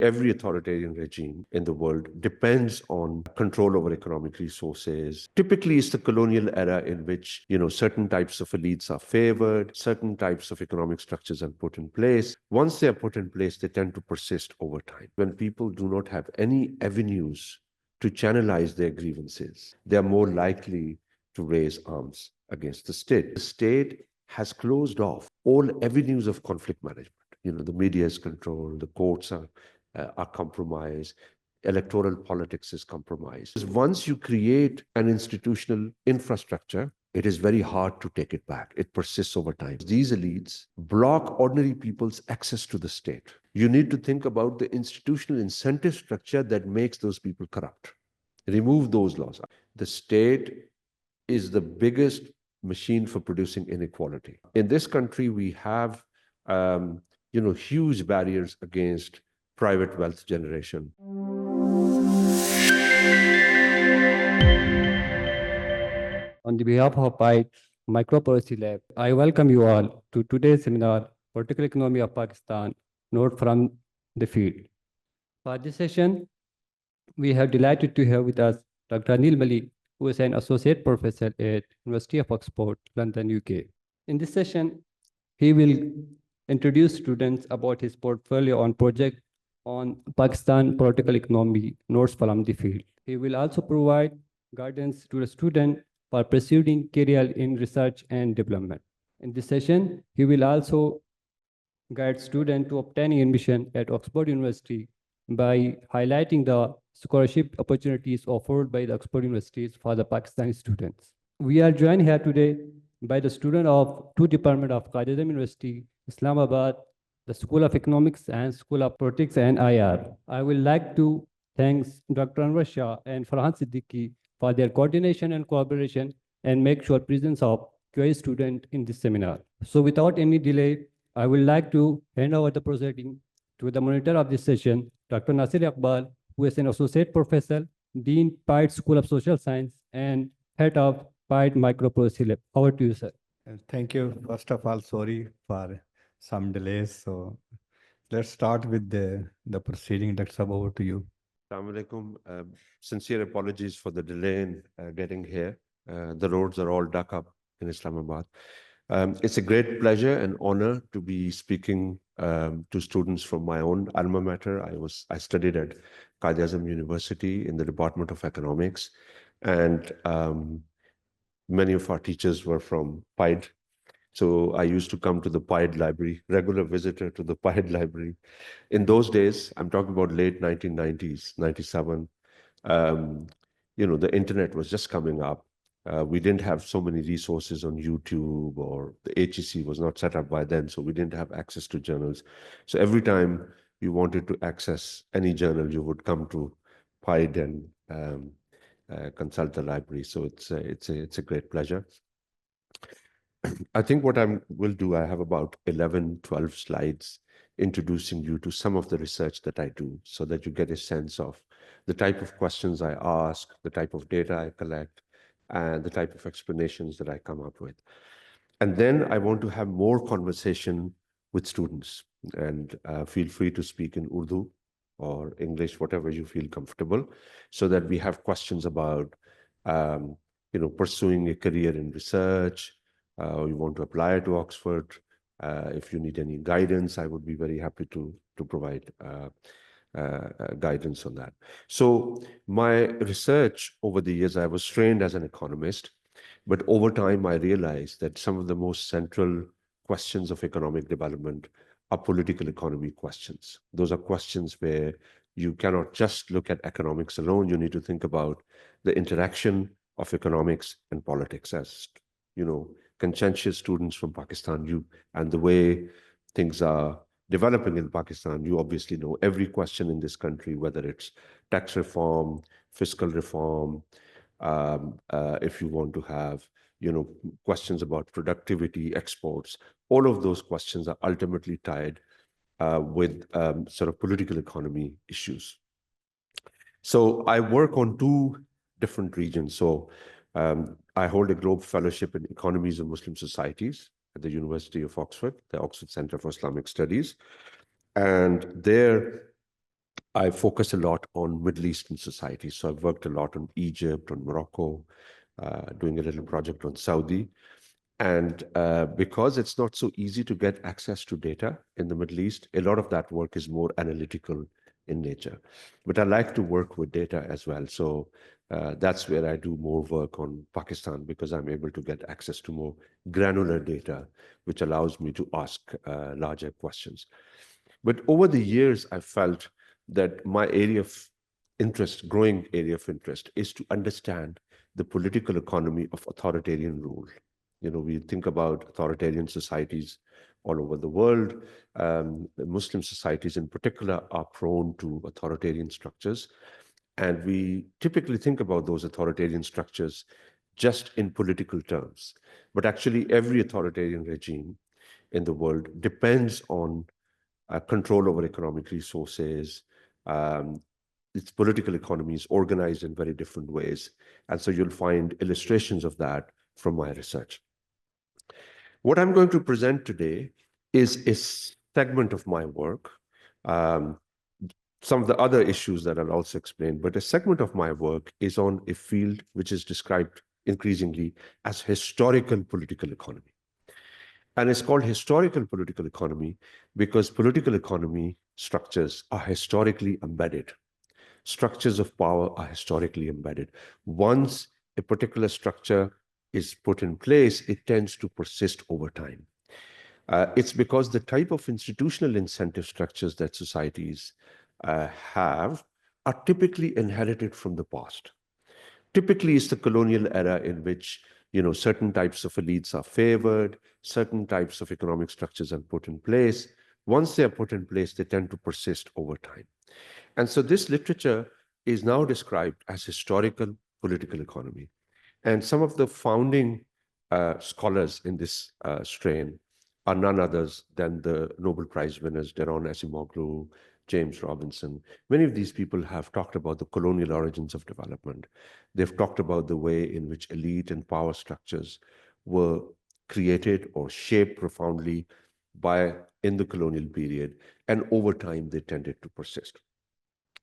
Every authoritarian regime in the world depends on control over economic resources. Typically, it's the colonial era in which, certain types of elites are favored, certain types of economic structures are put in place. Once they are put in place, they tend to persist over time. When people do not have any avenues to channelize their grievances, they are more likely to raise arms against the state. The state has closed off all avenues of conflict management. The media is controlled, the courts are compromised, electoral politics is compromised. Once you create an institutional infrastructure, it is very hard to take it back. It persists over time. These elites block ordinary people's access to the state. You need to think about the institutional incentive structure that makes those people corrupt. Remove those laws. The state is the biggest machine for producing inequality. In this country, we have huge barriers against private wealth generation. On the behalf of PIDE Micropolicy Lab, I welcome you all to today's seminar, Political Economy of Pakistan, Note from the Field. For this session, we are delighted to have with us Dr. Adeel Malik, who is an associate professor at University of Oxford, London, UK. In this session, he will introduce students about his portfolio on project on Pakistan political economy, notes from the field. He will also provide guidance to the student for pursuing career in research and development. In this session, he will also guide students to obtaining admission at Oxford University by highlighting the scholarship opportunities offered by the Oxford universities for the Pakistani students. We are joined here today by the student of two departments of Qaid University, Islamabad, the School of Economics and School of Politics and IR. I would like to thank Dr. Anwar Shah and Farhan Siddiqui for their coordination and cooperation and make sure presence of QA student in this seminar. So without any delay, I would like to hand over the proceeding to the monitor of this session, Dr. Nasir Iqbal, who is an associate professor, Dean, PIDE School of Social Science, and head of PIDE Micropolicy Lab. Over to you, sir. Thank you. First of all, sorry for some delays. So let's start with the proceeding. Dr. Sab, over to you. Assalamu alaikum. Sincere apologies for the delay in getting here. The roads are all dug up in Islamabad. It's a great pleasure and honor to be speaking to students from my own alma mater. I studied at Qaid University in the Department of Economics, and many of our teachers were from PIDE. So I used to come to the PIDE library, regular visitor to the PIDE library. In those days, I'm talking about late 1990s, 97, the internet was just coming up. We didn't have so many resources on YouTube, or the HEC was not set up by then, so we didn't have access to journals. So every time you wanted to access any journal, you would come to PIDE and consult the library. So it's a great pleasure. I think what I will do, I have about 11, 12 slides introducing you to some of the research that I do, so that you get a sense of the type of questions I ask, the type of data I collect, and the type of explanations that I come up with. And then I want to have more conversation with students, and feel free to speak in Urdu or English, whatever you feel comfortable, so that we have questions about, pursuing a career in research. You want to apply to Oxford. If you need any guidance, I would be very happy to provide guidance on that. So my research over the years, I was trained as an economist, but over time I realized that some of the most central questions of economic development are political economy questions. Those are questions where you cannot just look at economics alone. You need to think about the interaction of economics and politics. As conscientious students from Pakistan, and the way things are developing in Pakistan, you obviously know every question in this country, whether it's tax reform, fiscal reform, if you want to have, questions about productivity, exports, all of those questions are ultimately tied with sort of political economy issues. So I work on two different regions. So I hold a Globe Fellowship in Economies of Muslim Societies at the University of Oxford, the Oxford Center for Islamic Studies. And there I focus a lot on Middle Eastern societies. So I've worked a lot on Egypt, on Morocco, doing a little project on Saudi. And because it's not so easy to get access to data in the Middle East, a lot of that work is more analytical in nature. But I like to work with data as well. So that's where I do more work on Pakistan, because I'm able to get access to more granular data, which allows me to ask larger questions. But over the years, I felt that my area of interest, growing area of interest, is to understand the political economy of authoritarian rule. You know, we think about authoritarian societies all over the world. Muslim societies in particular are prone to authoritarian structures. And we typically think about those authoritarian structures just in political terms. But actually, every authoritarian regime in the world depends on control over economic resources. Its political economy is organized in very different ways. And so you'll find illustrations of that from my research. What I'm going to present today is a segment of my work. Some of the other issues that I'll also explain, but a segment of my work is on a field which is described increasingly as historical political economy. And it's called historical political economy because political economy structures are historically embedded. Structures of power are historically embedded. Once a particular structure is put in place, it tends to persist over time. It's because the type of institutional incentive structures that societies have are typically inherited from the past. Typically, it's the colonial era in which certain types of elites are favored, certain types of economic structures are put in place. Once they are put in place, they tend to persist over time. And so this literature is now described as historical political economy. And some of the founding scholars in this strain are none others than the Nobel Prize winners, Daron Acemoglu, James Robinson. Many of these people have talked about the colonial origins of development. They've talked about the way in which elite and power structures were created or shaped profoundly in the colonial period, and over time they tended to persist.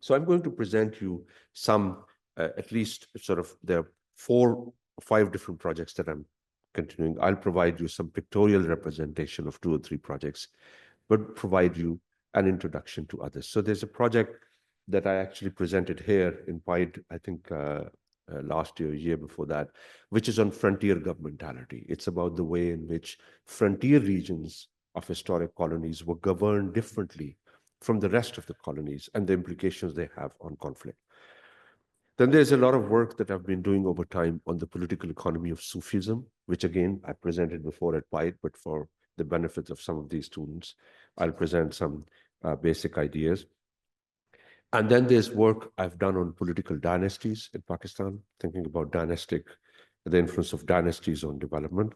So I'm going to present you some, at least sort of, there are 4 or 5 different projects that I'm continuing. I'll provide you some pictorial representation of 2 or 3 projects, but provide you an introduction to others. So there's a project that I actually presented here in PIDE, I think last year before that, which is on frontier governmentality. It's about the way in which frontier regions of historic colonies were governed differently from the rest of the colonies and the implications they have on conflict. Then there's a lot of work that I've been doing over time on the political economy of Sufism, which again, I presented before at PIDE, but for the benefit of some of these students, I'll present some basic ideas. And then there's work I've done on political dynasties in Pakistan, thinking about dynastic, the influence of dynasties on development.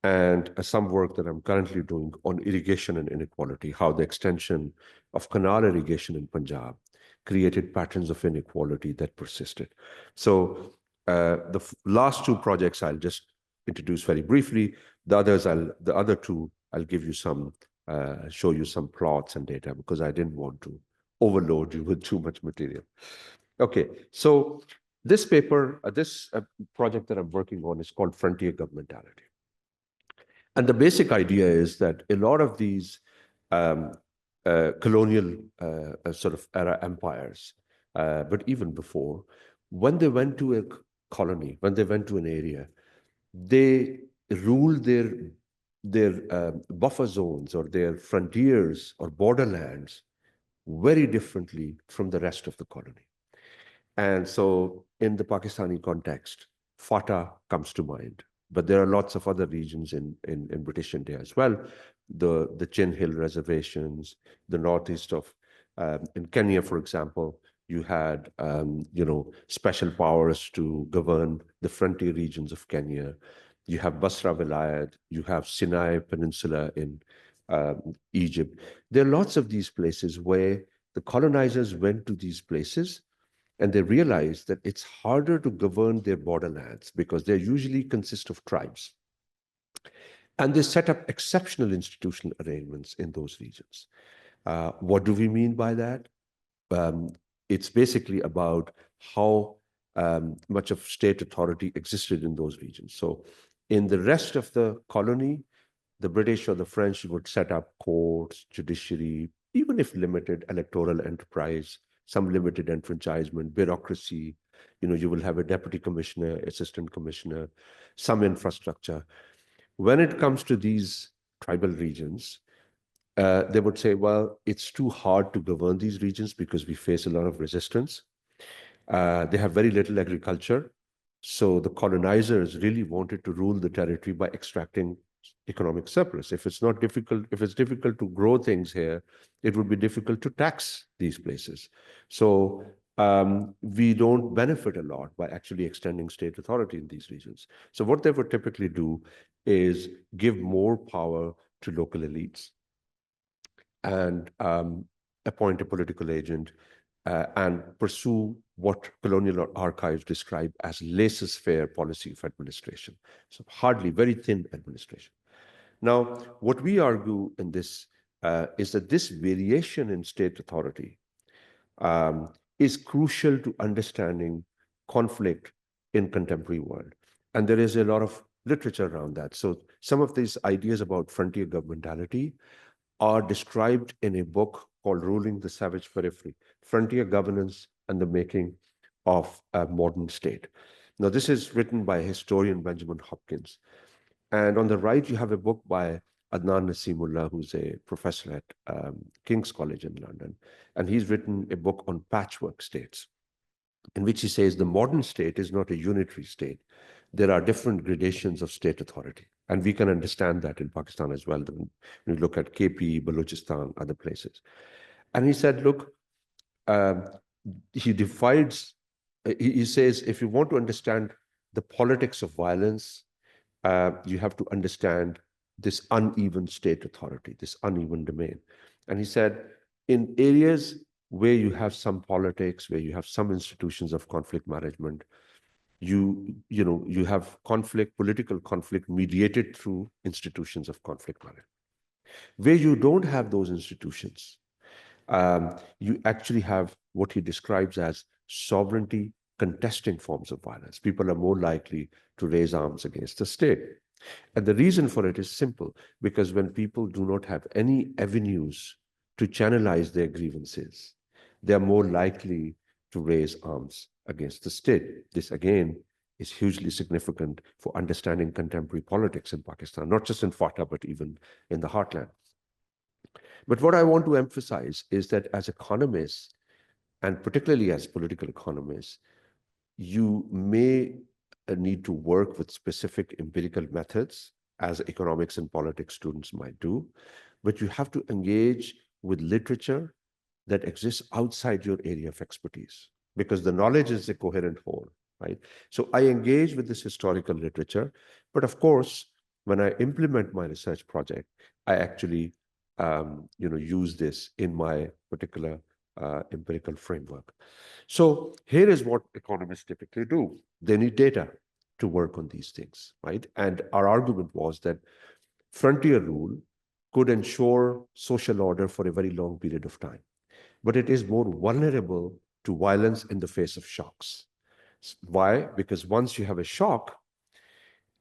And some work that I'm currently doing on irrigation and inequality, how the extension of canal irrigation in Punjab created patterns of inequality that persisted. So the last 2 projects I'll just introduce very briefly. The other 2, I'll give you some, show you some plots and data, because I didn't want to overload you with too much material. Okay, so this paper, this project that I'm working on is called Frontier Governmentality. And the basic idea is that a lot of these colonial sort of era empires, but even before, when they went to a colony, when they went to an area, they ruled their buffer zones or their frontiers or borderlands very differently from the rest of the colony. And so in the Pakistani context, FATA comes to mind. But there are lots of other regions in British India as well. The Chin Hill reservations, the northeast of, in Kenya, for example, you had, special powers to govern the frontier regions of Kenya. You have Basra Vilayat, you have Sinai Peninsula in Egypt. There are lots of these places where the colonizers went to these places and they realized that it's harder to govern their borderlands because they usually consist of tribes. And they set up exceptional institutional arrangements in those regions. What do we mean by that? it's basically about how much of state authority existed in those regions. So in the rest of the colony, the British or the French would set up courts, judiciary, even if limited electoral enterprise, some limited enfranchisement, bureaucracy. You will have a deputy commissioner, assistant commissioner, some infrastructure. When it comes to these tribal regions, they would say, well, it's too hard to govern these regions because we face a lot of resistance. They have very little agriculture. So the colonizers really wanted to rule the territory by extracting economic surplus. If it's difficult to grow things here, it would be difficult to tax these places. So we don't benefit a lot by actually extending state authority in these regions. So what they would typically do is give more power to local elites and appoint a political agent and pursue what colonial archives describe as laissez-faire policy of administration. So hardly, very thin administration. Now, what we argue in this is that this variation in state authority is crucial to understanding conflict in contemporary world. And there is a lot of literature around that. So some of these ideas about frontier governmentality are described in a book called Ruling the Savage Periphery, Frontier Governance and the Making of a Modern State. Now, this is written by historian Benjamin Hopkins. And on the right, you have a book by Adnan Nasimullah, who's a professor at King's College in London. And he's written a book on patchwork states, in which he says the modern state is not a unitary state. There are different gradations of state authority. And we can understand that in Pakistan as well, when we look at KP, Balochistan, other places. And he said, look, he divides, he says, if you want to understand the politics of violence, you have to understand this uneven state authority, this uneven domain. And he said, in areas where you have some politics, where you have some institutions of conflict management, you have conflict, political conflict mediated through institutions of conflict management. Where you don't have those institutions, you actually have what he describes as sovereignty contesting forms of violence. People are more likely to raise arms against the state. And the reason for it is simple, because when people do not have any avenues to channelize their grievances, they are more likely to raise arms against the state. This, again, is hugely significant for understanding contemporary politics in Pakistan, not just in FATA, but even in the heartland. But what I want to emphasize is that as economists, and particularly as political economists, you may need to work with specific empirical methods, as economics and politics students might do, but you have to engage with literature that exists outside your area of expertise, because the knowledge is a coherent whole, right? So I engage with this historical literature, but of course, when I implement my research project, I actually use this in my particular empirical framework. So here is what economists typically do. They need data to work on these things, right? And our argument was that frontier rule could ensure social order for a very long period of time, but it is more vulnerable to violence in the face of shocks. Why? Because once you have a shock,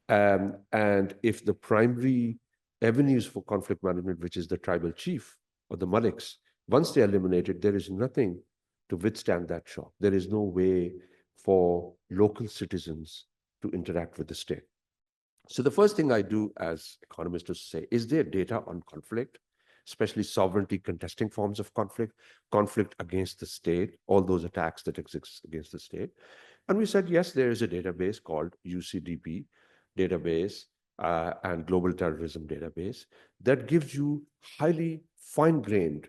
and if the primary avenues for conflict management, which is the tribal chief or the Maliks, once they are eliminated, there is nothing to withstand that shock. There is no way for local citizens to interact with the state. So the first thing I do as economist is to say, is there data on conflict, especially sovereignty contesting forms of conflict, conflict against the state, all those attacks that exist against the state? And we said, yes, there is a database called UCDP database and Global Terrorism database that gives you highly fine-grained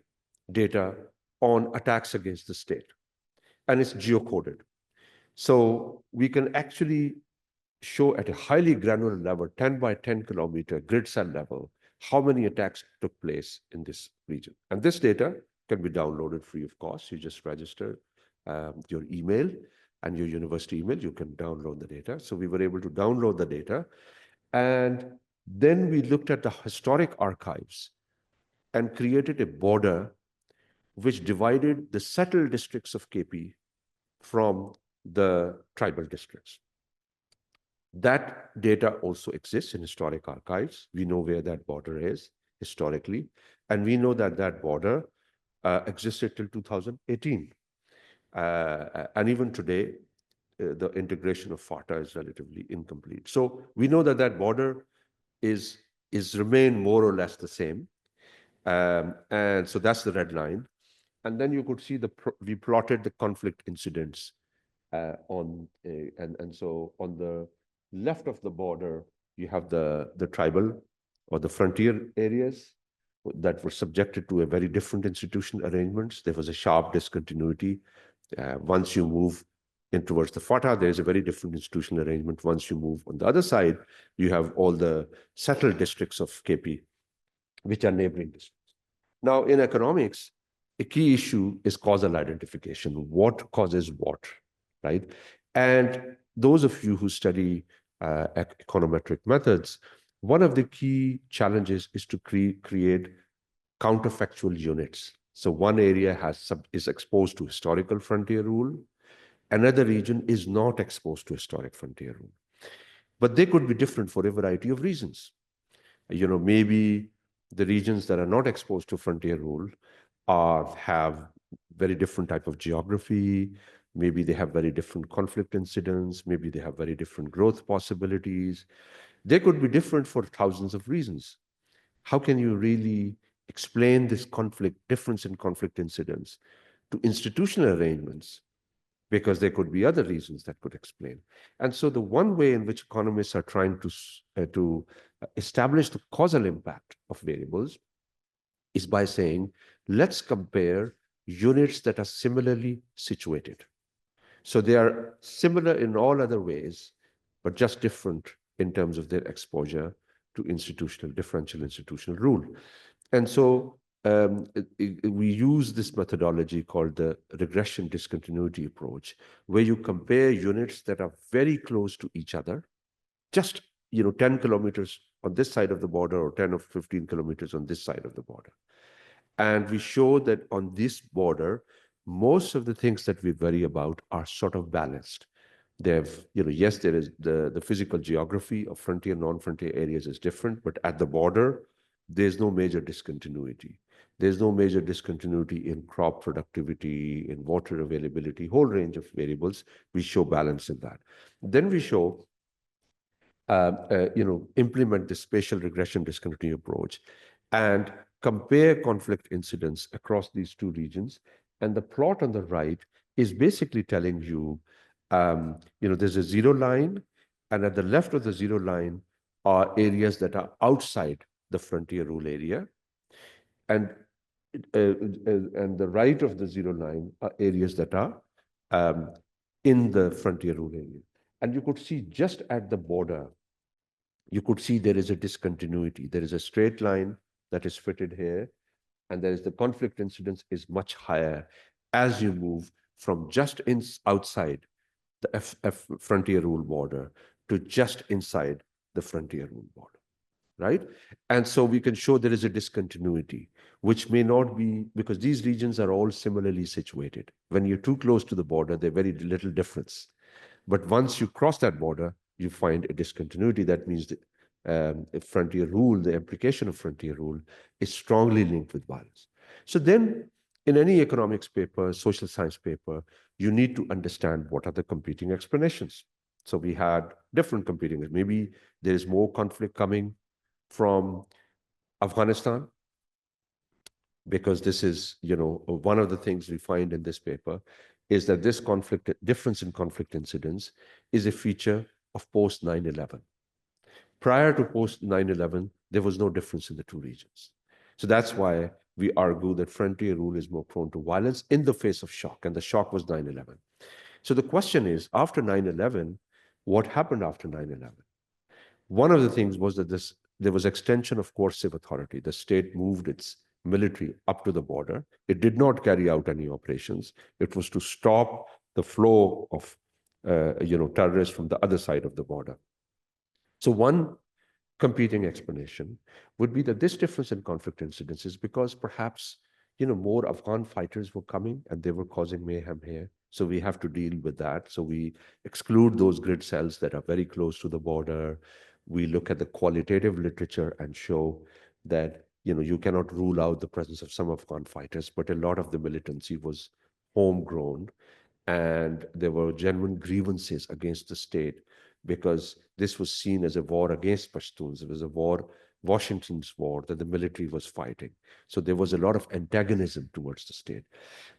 data on attacks against the state. And it's geocoded. So we can actually show at a highly granular level, 10 by 10 kilometer grid cell level, how many attacks took place in this region. And this data can be downloaded free of cost. You just register your email and your university email, you can download the data. So we were able to download the data. And then we looked at the historic archives and created a border which divided the settled districts of KP from the tribal districts. That data also exists in historic archives. We know where that border is historically, and we know that that border existed till 2018. And even today, the integration of FATA is relatively incomplete. So we know that that border is remained more or less the same. And so that's the red line. And then you could see we plotted the conflict incidents and so on the left of the border, you have the tribal or the frontier areas that were subjected to a very different institutional arrangements. There was a sharp discontinuity. Once you move in towards the FATA, there's a very different institutional arrangement. Once you move on the other side, you have all the settled districts of KP, which are neighboring districts. Now, in economics, a key issue is causal identification. What causes what, right? And those of you who study econometric methods, one of the key challenges is to create counterfactual units. So one area is exposed to historical frontier rule. Another region is not exposed to historic frontier rule. But they could be different for a variety of reasons. Maybe the regions that are not exposed to frontier rule have very different type of geography. Maybe they have very different conflict incidents. Maybe they have very different growth possibilities. They could be different for thousands of reasons. How can you really explain this difference in conflict incidents to institutional arrangements? Because there could be other reasons that could explain. And so the one way in which economists are trying to establish the causal impact of variables is by saying, let's compare units that are similarly situated. So they are similar in all other ways, but just different in terms of their exposure to differential institutional rule. And so we use this methodology called the regression discontinuity approach, where you compare units that are very close to each other, just 10 kilometers on this side of the border or 10 or 15 kilometers on this side of the border. And we show that on this border, most of the things that we worry about are sort of balanced. Yes, there is the physical geography of frontier, non-frontier areas is different, but at the border, there's no major discontinuity. There's no major discontinuity in crop productivity, in water availability, whole range of variables. We show balance in that. Then we show, implement the spatial regression discontinuity approach and compare conflict incidents across these two regions. And the plot on the right is basically telling you, there's a zero line, and at the left of the zero line are areas that are outside the frontier rule area. And the right of the zero line are areas that are in the frontier rule area. And you could see just at the border, you could see there is a discontinuity. There is a straight line that is fitted here, and there is the conflict incidence is much higher as you move from just outside the frontier rule border to just inside the frontier rule border, right? And so we can show there is a discontinuity, which may not be, because these regions are all similarly situated. When you're too close to the border, there's very little difference. But once you cross that border, you find a discontinuity. That means that frontier rule, the implication of frontier rule, is strongly linked with violence. So then, in any economics paper, social science paper, you need to understand what are the competing explanations. So we had different competing. Maybe there is more conflict coming from Afghanistan, because this is, one of the things we find in this paper is that this difference in conflict incidence is a feature of post 9/11. Prior to post 9/11, there was no difference in the two regions. So that's why we argue that frontier rule is more prone to violence in the face of shock, and the shock was 9/11. So the question is, after 9/11, what happened after 9/11? One of the things was that there was extension of coercive authority. The state moved its military up to the border. It did not carry out any operations. It was to stop the flow of terrorists from the other side of the border. So one competing explanation would be that this difference in conflict incidence is because perhaps more Afghan fighters were coming and they were causing mayhem here. So we have to deal with that. So we exclude those grid cells that are very close to the border. We look at the qualitative literature and show that, you cannot rule out the presence of some Afghan fighters, but a lot of the militancy was homegrown. And there were genuine grievances against the state because this was seen as a war against Pashtuns. It was a war, Washington's war, that the military was fighting. So there was a lot of antagonism towards the state.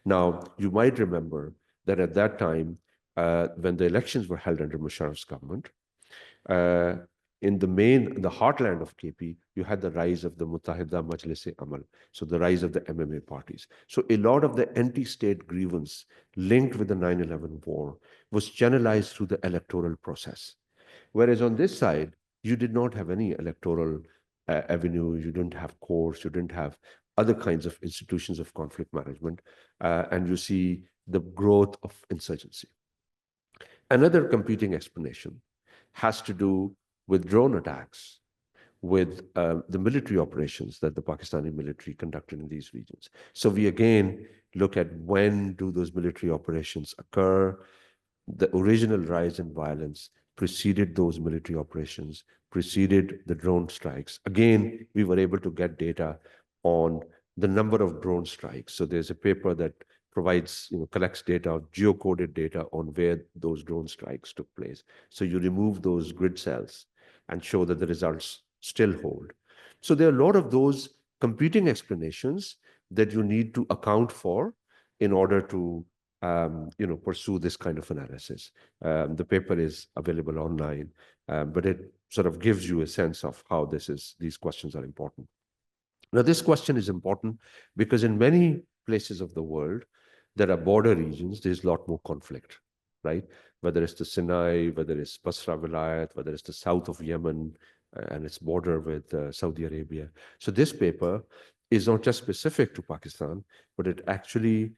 Now, you might remember that at that time, when the elections were held under Musharraf's government, in the heartland of KP, you had the rise of the Muttahida Majlis-e-Amal, so the rise of the MMA parties. So a lot of the anti-state grievance linked with the 9/11 war was channelized through the electoral process. Whereas on this side, you did not have any electoral avenue, you didn't have courts, you didn't have other kinds of institutions of conflict management, and you see the growth of insurgency. Another competing explanation has to do with drone attacks, with the military operations that the Pakistani military conducted in these regions. So we again look at when do those military operations occur. The original rise in violence preceded those military operations, preceded the drone strikes. Again, we were able to get data on the number of drone strikes. So there's a paper that provides, collects data, geocoded data on where those drone strikes took place. So you remove those grid cells and show that the results still hold. So there are a lot of those competing explanations that you need to account for in order to pursue this kind of analysis. The paper is available online, but it sort of gives you a sense of how these questions are important. Now, this question is important because in many places of the world, there are border regions, there's a lot more conflict, right? Whether it's the Sinai, whether it's Basra Vilayat, whether it's the south of Yemen and its border with Saudi Arabia. So this paper is not just specific to Pakistan, but it actually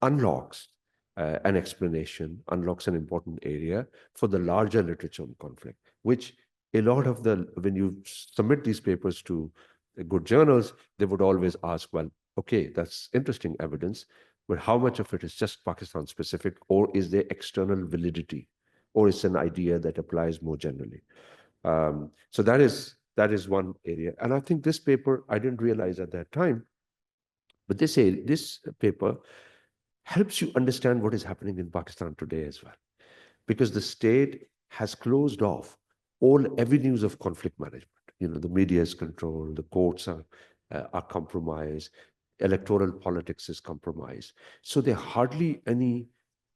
unlocks an explanation, unlocks an important area for the larger literature on conflict, which a lot of when you submit these papers to good journals, they would always ask, well, okay, that's interesting evidence, but how much of it is just Pakistan specific, or is there external validity, or is an idea that applies more generally? So that is one area. And I think this paper, I didn't realize at that time, but this paper helps you understand what is happening in Pakistan today as well. Because the state has closed off all avenues of conflict management. The media is controlled, the courts are compromised, electoral politics is compromised. So there are hardly any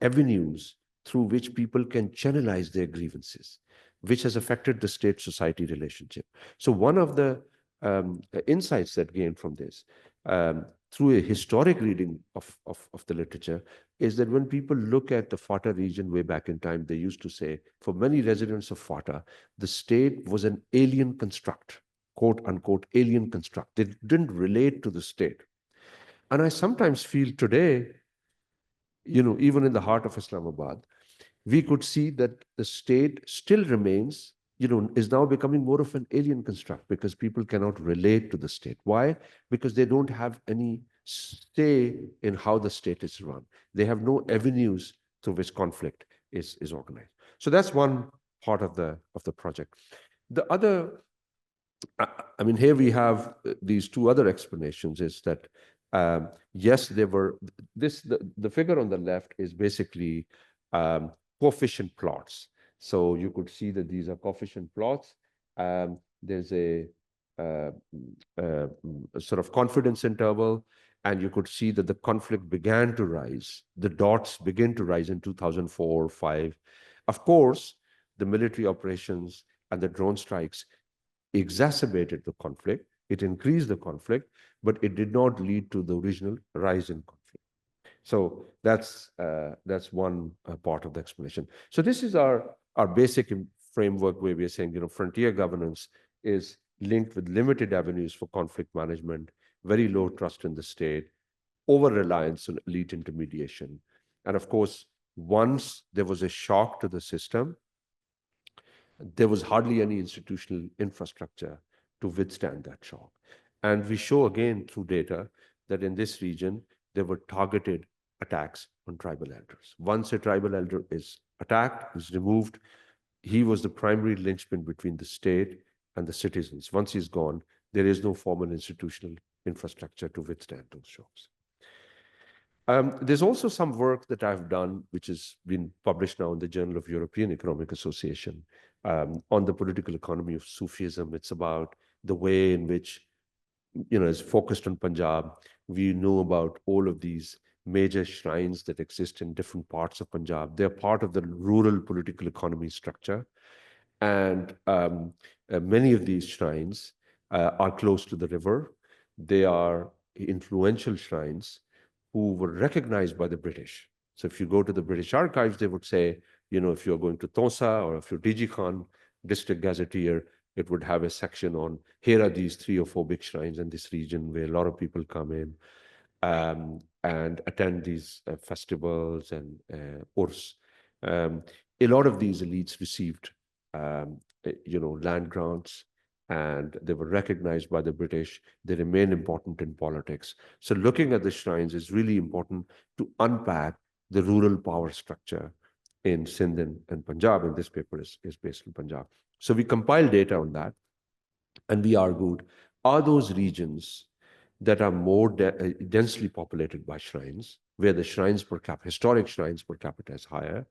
avenues through which people can channelize their grievances, which has affected the state-society relationship. So one of the insights that gained from this, through a historic reading of the literature, is that when people look at the FATA region way back in time, they used to say, for many residents of FATA, the state was an alien construct, quote unquote, alien construct. They didn't relate to the state. And I sometimes feel today, even in the heart of Islamabad, we could see that the state still remains, is now becoming more of an alien construct because people cannot relate to the state. Why? Because they don't have any say in how the state is run. They have no avenues through which conflict is organized. So that's one part of the project. The other, here we have these two other explanations, is that yes, the figure on the left is basically coefficient plots. So you could see that these are coefficient plots. There's a sort of confidence interval, and you could see that the conflict began to rise. The dots begin to rise in 2004, 2005. Of course, the military operations and the drone strikes exacerbated the conflict. It increased the conflict, but it did not lead to the original rise in conflict. So that's one part of the explanation. So this is our basic framework where we are saying, frontier governance is linked with limited avenues for conflict management, very low trust in the state, over-reliance on elite intermediation. And of course, once there was a shock to the system, there was hardly any institutional infrastructure to withstand that shock. And we show again through data that in this region, there were targeted attacks on tribal elders. Once a tribal elder is attacked, is removed, he was the primary linchpin between the state and the citizens. Once he's gone, there is no formal institutional infrastructure to withstand those shocks. There's also some work that I've done, which has been published now in the Journal of European Economic Association, on the political economy of Sufism. It's about the way in which, is focused on Punjab. We know about all of these major shrines that exist in different parts of Punjab. They're part of the rural political economy structure. And many of these shrines are close to the river. They are influential shrines who were recognized by the British. So if you go to the British archives, they would say, if you're going to Tonsa or if you're DG Khan, district gazetteer, it would have a section on, here are these 3 or 4 big shrines in this region where a lot of people come in and attend these festivals and urs. A lot of these elites received, land grants, and they were recognized by the British. They remain important in politics. So looking at the shrines is really important to unpack the rural power structure in Sindh and Punjab, and this paper is based in Punjab. So we compiled data on that, and we argued, are those regions that are more densely populated by shrines, where the shrines per capita, historic shrines per capita is higher,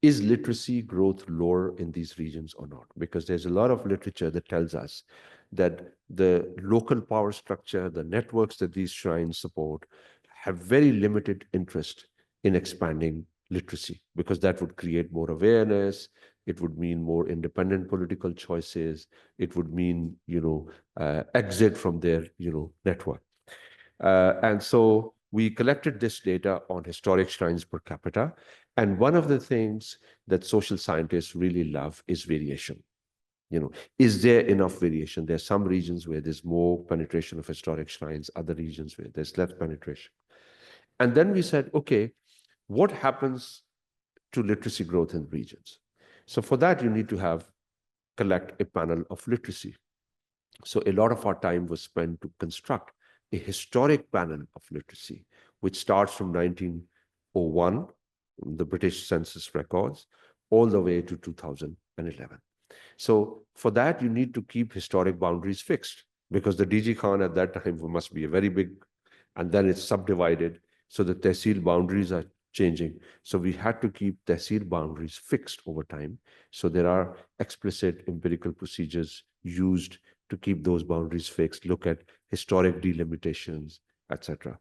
is literacy growth lower in these regions or not? Because there's a lot of literature that tells us that the local power structure, the networks that these shrines support, have very limited interest in expanding literacy, because that would create more awareness. It would mean more independent political choices. It would mean, exit from their, network. And so we collected this data on historic shrines per capita. And one of the things that social scientists really love is variation. Is there enough variation? There are some regions where there's more penetration of historic shrines, other regions where there's less penetration. And then we said, okay, what happens to literacy growth in regions? So for that, you need to collect a panel of literacy. So a lot of our time was spent to construct a historic panel of literacy, which starts from 1901, the British census records, all the way to 2011. So for that, you need to keep historic boundaries fixed, because the DG Khan at that time must be a very big, and then it's subdivided. So the tehsil boundaries are changing. So we had to keep tehsil boundaries fixed over time. So there are explicit empirical procedures used to keep those boundaries fixed, look at historic delimitations, etc.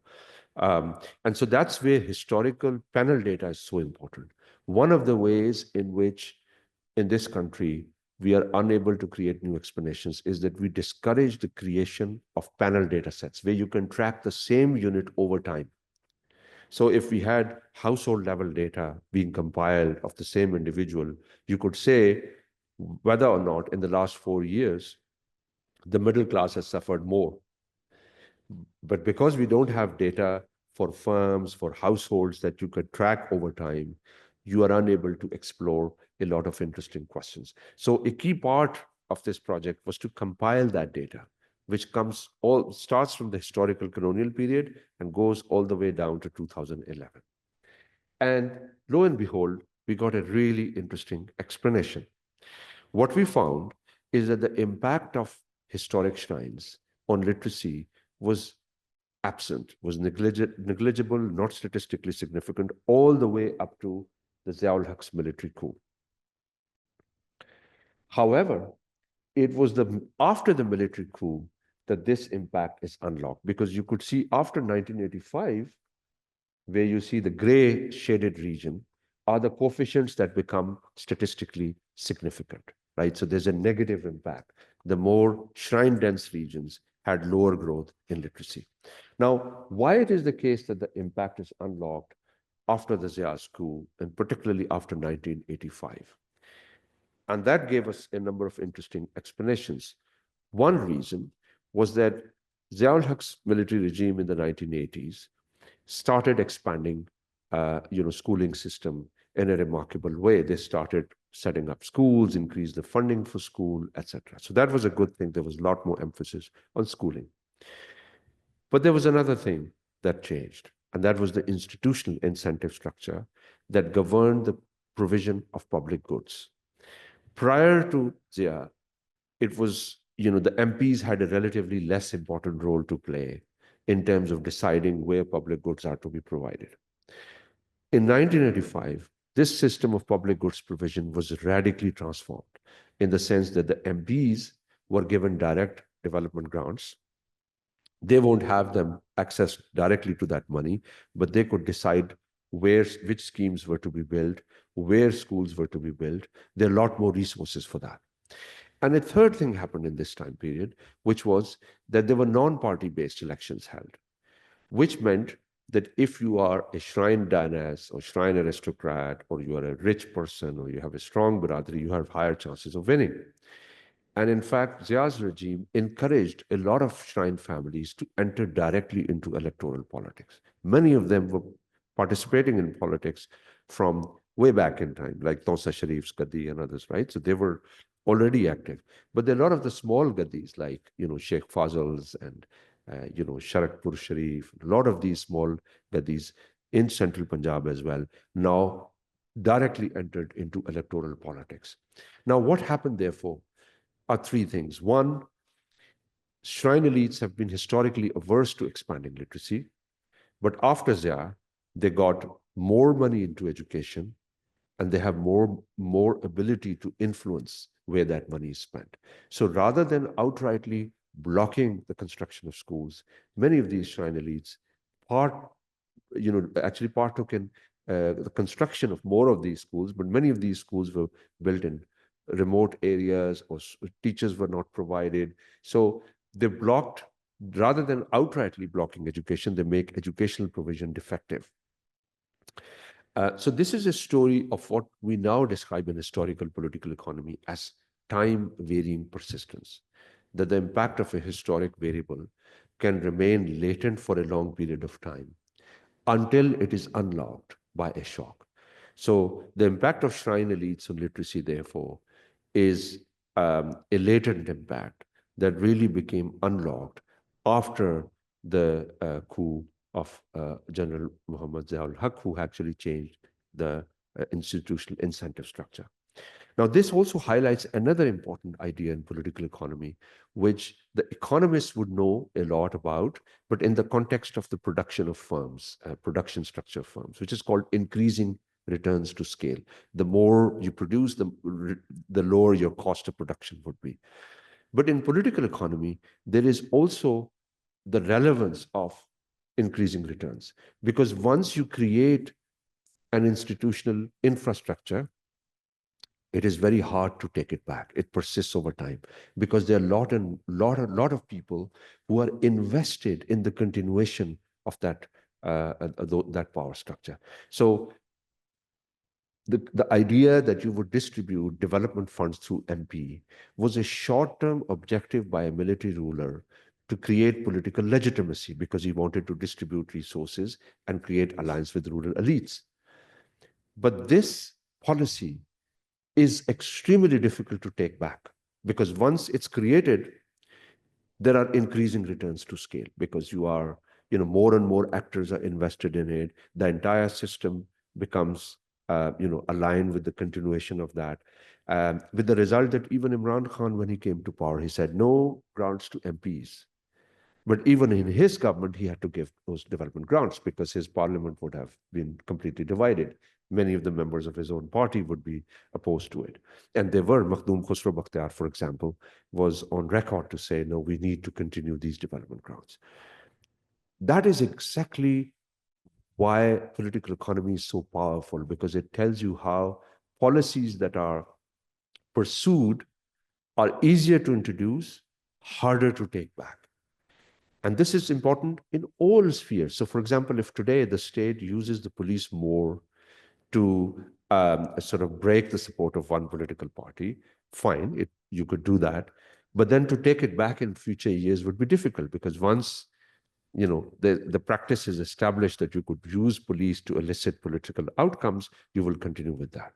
And so that's where historical panel data is so important. One of the ways in which in this country we are unable to create new explanations is that we discourage the creation of panel data sets where you can track the same unit over time. So if we had household level data being compiled of the same individual, you could say whether or not in the last 4 years, the middle class has suffered more. But because we don't have data for firms, for households that you could track over time, you are unable to explore a lot of interesting questions. So a key part of this project was to compile that data, which starts from the historical colonial period and goes all the way down to 2011. And lo and behold, we got a really interesting explanation. What we found is that the impact of historic shrines on literacy was absent, was negligible, not statistically significant, all the way up to the Ziaul Haq's military coup. However, it was after the military coup that this impact is unlocked, because you could see after 1985, where you see the gray shaded region, are the coefficients that become statistically significant, right? So there's a negative impact. The more shrine-dense regions had lower growth in literacy. Now, why it is the case that the impact is unlocked after the Zia's coup, and particularly after 1985? And that gave us a number of interesting explanations. One reason was that Ziaul Haq's military regime in the 1980s started expanding, schooling system in a remarkable way. They started setting up schools, increased the funding for school, etc. So that was a good thing. There was a lot more emphasis on schooling. But there was another thing that changed, and that was the institutional incentive structure that governed the provision of public goods. Prior to Zia, it was, the MPs had a relatively less important role to play in terms of deciding where public goods are to be provided. In 1985, this system of public goods provision was radically transformed in the sense that the MPs were given direct development grants. They won't have them access directly to that money, but they could decide which schemes were to be built, where schools were to be built. There are a lot more resources for that. And a third thing happened in this time period, which was that there were non-party based elections held, which meant that if you are a shrine dynas or shrine aristocrat, or you are a rich person, or you have a strong biradari, you have higher chances of winning. And in fact, Zia's regime encouraged a lot of shrine families to enter directly into electoral politics. Many of them were participating in politics from way back in time, like Tausa Sharif's Gaddi and others, right? So they were already active. But there are a lot of the small Gaddis, like, Sheikh Fazl's and, Sharakpur Sharif, a lot of these small Gaddis in central Punjab as well, now directly entered into electoral politics. Now, what happened, therefore, are three things. One, shrine elites have been historically averse to expanding literacy, but after Zia, they got more money into education, and they have more ability to influence where that money is spent. So rather than outrightly blocking the construction of schools, many of these shrine elites actually partook in the construction of more of these schools, but many of these schools were built in remote areas, or teachers were not provided. So they blocked, rather than outrightly blocking education, they make educational provision defective. So this is a story of what we now describe in historical political economy as time-varying persistence, that the impact of a historic variable can remain latent for a long period of time until it is unlocked by a shock. So the impact of shrine elites on literacy, therefore, is a latent impact that really became unlocked after the coup of General Muhammad Zia-ul-Haq, who actually changed the institutional incentive structure. Now, this also highlights another important idea in political economy, which the economists would know a lot about, but in the context of the production of firms, production structure of firms, which is called increasing returns to scale. The more you produce, the lower your cost of production would be. But in political economy, there is also the relevance of increasing returns, because once you create an institutional infrastructure, it is very hard to take it back. It persists over time because there are a lot of people who are invested in the continuation of that power structure. So the idea that you would distribute development funds through MP was a short-term objective by a military ruler to create political legitimacy, because he wanted to distribute resources and create alliance with rural elites. But this policy is extremely difficult to take back, because once it's created, there are increasing returns to scale, because you are, more and more actors are invested in it. The entire system becomes, aligned with the continuation of that. With the result that even Imran Khan, when he came to power, he said no grants to MPs. But even in his government, he had to give those development grants because his parliament would have been completely divided. Many of the members of his own party would be opposed to it. And there were, Makhdoom Khosrow Bakhtiar, for example, was on record to say, no, we need to continue these development grants. That is exactly why political economy is so powerful, because it tells you how policies that are pursued are easier to introduce, harder to take back. And this is important in all spheres. So, for example, if today the state uses the police more to sort of break the support of one political party, fine, you could do that. But then to take it back in future years would be difficult, because once the practice is established that you could use police to elicit political outcomes, you will continue with that.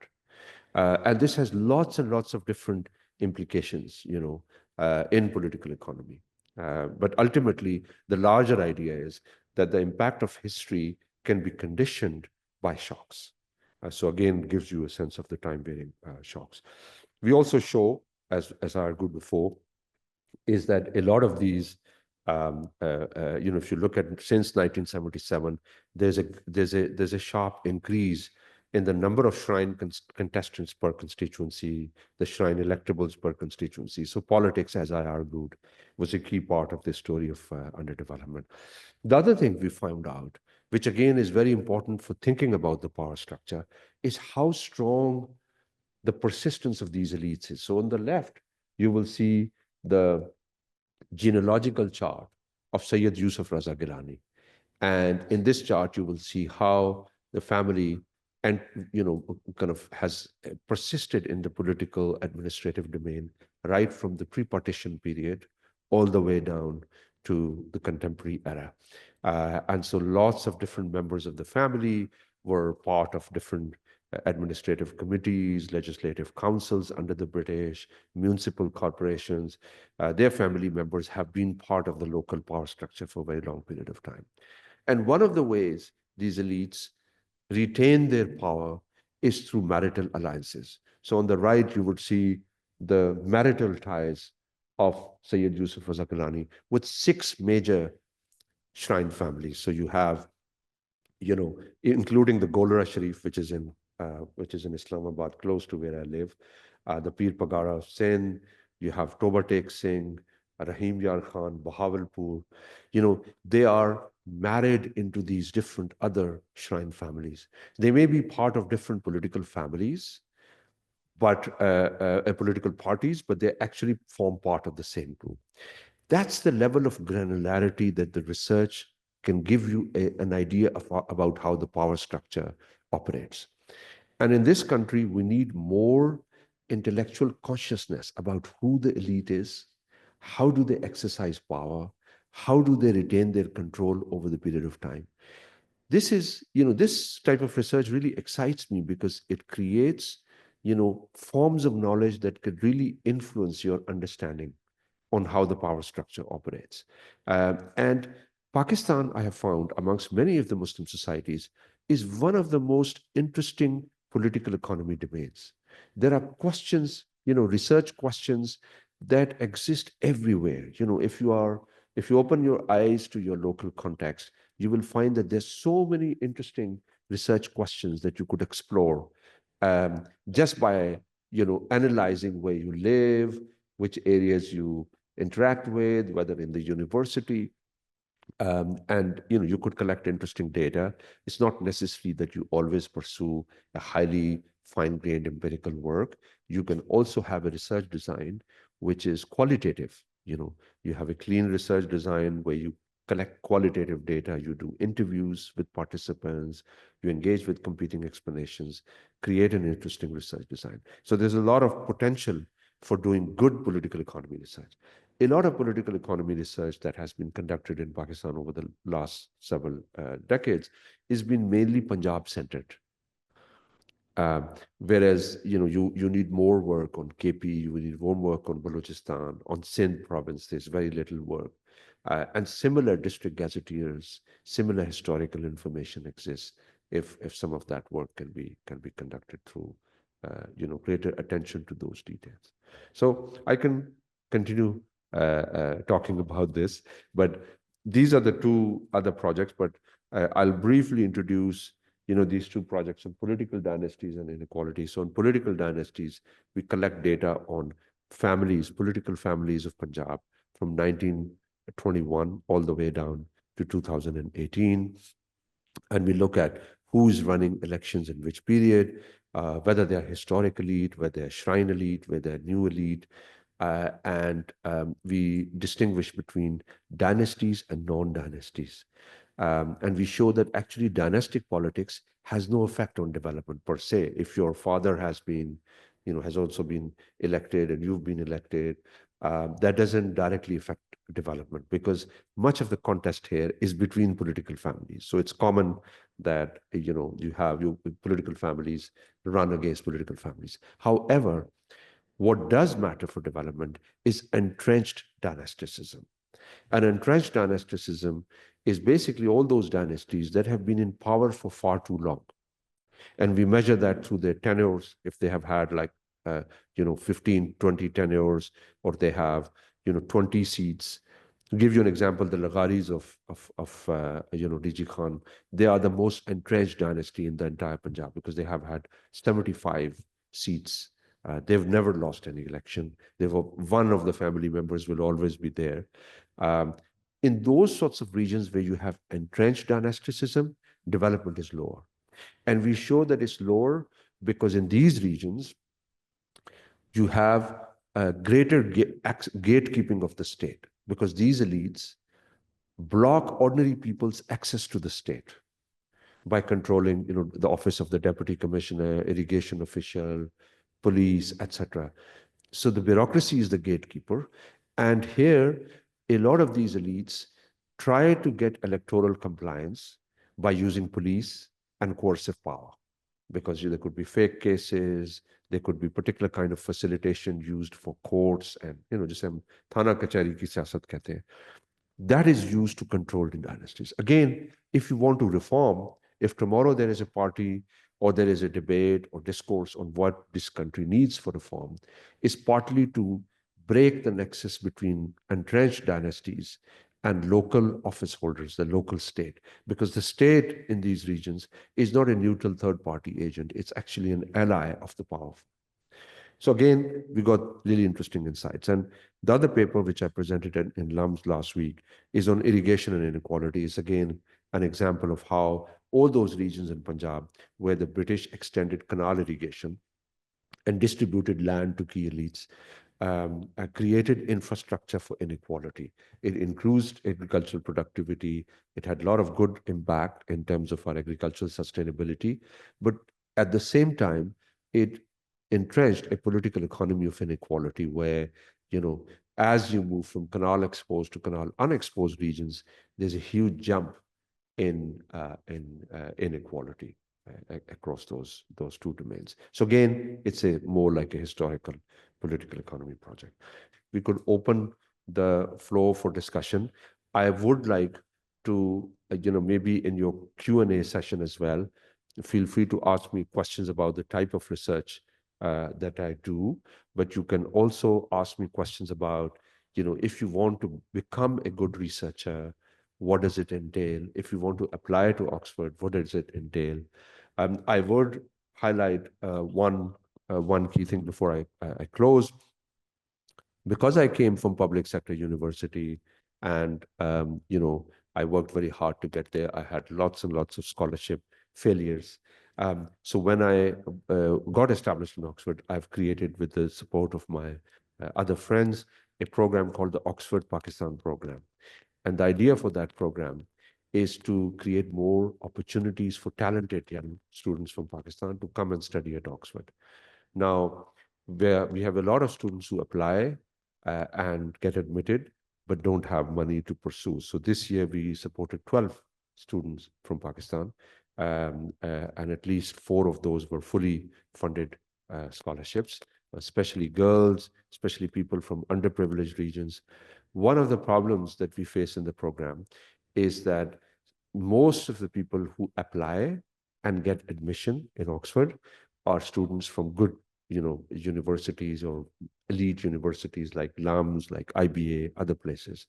And this has lots and lots of different implications, in political economy. But ultimately, the larger idea is that the impact of history can be conditioned by shocks. So again, it gives you a sense of the time-varying shocks. We also show, as I argued before, is that a lot of these, if you look at since 1977, there's a sharp increase in the number of shrine contestants per constituency, the shrine electables per constituency. So politics, as I argued, was a key part of this story of underdevelopment. The other thing we found out, which again is very important for thinking about the power structure, is how strong the persistence of these elites is. So on the left, you will see the genealogical chart of Sayyid Yusuf Raza Gilani. And in this chart, you will see how the family and kind of has persisted in the political administrative domain right from the pre-partition period all the way down to the contemporary era. And so lots of different members of the family were part of different administrative committees, legislative councils under the British, municipal corporations. Their family members have been part of the local power structure for a very long period of time. And one of the ways these elites retain their power is through marital alliances. So on the right, you would see the marital ties of Sayyid Yusuf Raza Gilani with 6 major shrine families. So you have, including the Golra Sharif, which is in Islamabad, close to where I live, the Pir Pagara of Sindh, you have Toba Tek Singh, Rahim Yar Khan, Bahawalpur. They are married into these different other shrine families. They may be part of different political families, but political parties, but they actually form part of the same group. That's the level of granularity that the research can give you an idea about how the power structure operates. And in this country, we need more intellectual consciousness about who the elite is, how do they exercise power, how do they retain their control over the period of time. This type of research really excites me because it creates, forms of knowledge that could really influence your understanding on how the power structure operates. And Pakistan, I have found, amongst many of the Muslim societies, is one of the most interesting political economy domains. There are questions, research questions that exist everywhere. If you open your eyes to your local context, you will find that there's so many interesting research questions that you could explore just by, analyzing where you live, which areas you interact with, whether in the university. And you could collect interesting data. It's not necessary that you always pursue a highly fine-grained empirical work. You can also have a research design which is qualitative. You have a clean research design where you collect qualitative data, you do interviews with participants, you engage with competing explanations, create an interesting research design. So there's a lot of potential for doing good political economy research. A lot of political economy research that has been conducted in Pakistan over the last several decades has been mainly Punjab-centered. Whereas, you need more work on KP, you need more work on Balochistan, on Sindh province, there's very little work. And similar district gazetteers, similar historical information exists if some of that work can be conducted through, greater attention to those details. So I can continue talking about this, but these are the 2 other projects, but I'll briefly introduce these 2 projects on political dynasties and inequality. So on political dynasties, we collect data on political families of Punjab from 1921 all the way down to 2018. And we look at who's running elections in which period, whether they're historic elite, whether they're shrine elite, whether they're new elite. And we distinguish between dynasties and non-dynasties. And we show that actually dynastic politics has no effect on development per se. If your father has also been elected and you've been elected, that doesn't directly affect development because much of the contest here is between political families. So it's common that, you have your political families run against political families. However, what does matter for development is entrenched dynasticism. And entrenched dynasticism is basically all those dynasties that have been in power for far too long. And we measure that through their tenures, if they have had like, 15, 20 tenures, or they have, 20 seats. To give you an example, the Lagharis of DG Khan, they are the most entrenched dynasty in the entire Punjab because they have had 75 seats. They've never lost any election. One of the family members will always be there. In those sorts of regions where you have entrenched dynasticism, development is lower. And we show that it's lower because in these regions, you have a greater gatekeeping of the state, because these elites block ordinary people's access to the state by controlling, the office of the deputy commissioner, irrigation official, police, etc. So the bureaucracy is the gatekeeper. And here, a lot of these elites try to get electoral compliance by using police and coercive power, because there could be fake cases, there could be particular kind of facilitation used for courts, and just thana kachari ki siyasat kehte hain. That is used to control the dynasties. Again, if you want to reform, if tomorrow there is a party or there is a debate or discourse on what this country needs for reform, is partly to break the nexus between entrenched dynasties and local office holders, the local state, because the state in these regions is not a neutral third-party agent. It's actually an ally of the powerful. So again, we got really interesting insights. And the other paper, which I presented in LUMS last week, is on irrigation and inequality. It's again an example of how all those regions in Punjab where the British extended canal irrigation and distributed land to key elites, created infrastructure for inequality. It increased agricultural productivity. It had a lot of good impact in terms of our agricultural sustainability. But at the same time, it entrenched a political economy of inequality where, as you move from canal exposed to canal unexposed regions, there's a huge jump in inequality across those two domains. So again, it's more like a historical political economy project. We could open the floor for discussion. I would like to, maybe in your Q&A session as well, feel free to ask me questions about the type of research that I do, but you can also ask me questions about, if you want to become a good researcher, what does it entail? If you want to apply to Oxford, what does it entail? I would highlight one key thing before I close. Because I came from public sector university and, I worked very hard to get there. I had lots and lots of scholarship failures. So when I got established in Oxford, I've created, with the support of my other friends, a program called the Oxford Pakistan Program. And the idea for that program is to create more opportunities for talented young students from Pakistan to come and study at Oxford. Now, we have a lot of students who apply and get admitted, but don't have money to pursue. So this year we supported 12 students from Pakistan, and at least 4 of those were fully funded scholarships, especially girls, especially people from underprivileged regions. One of the problems that we face in the program is that most of the people who apply and get admission in Oxford are students from good, universities or elite universities like LUMS, like IBA, other places.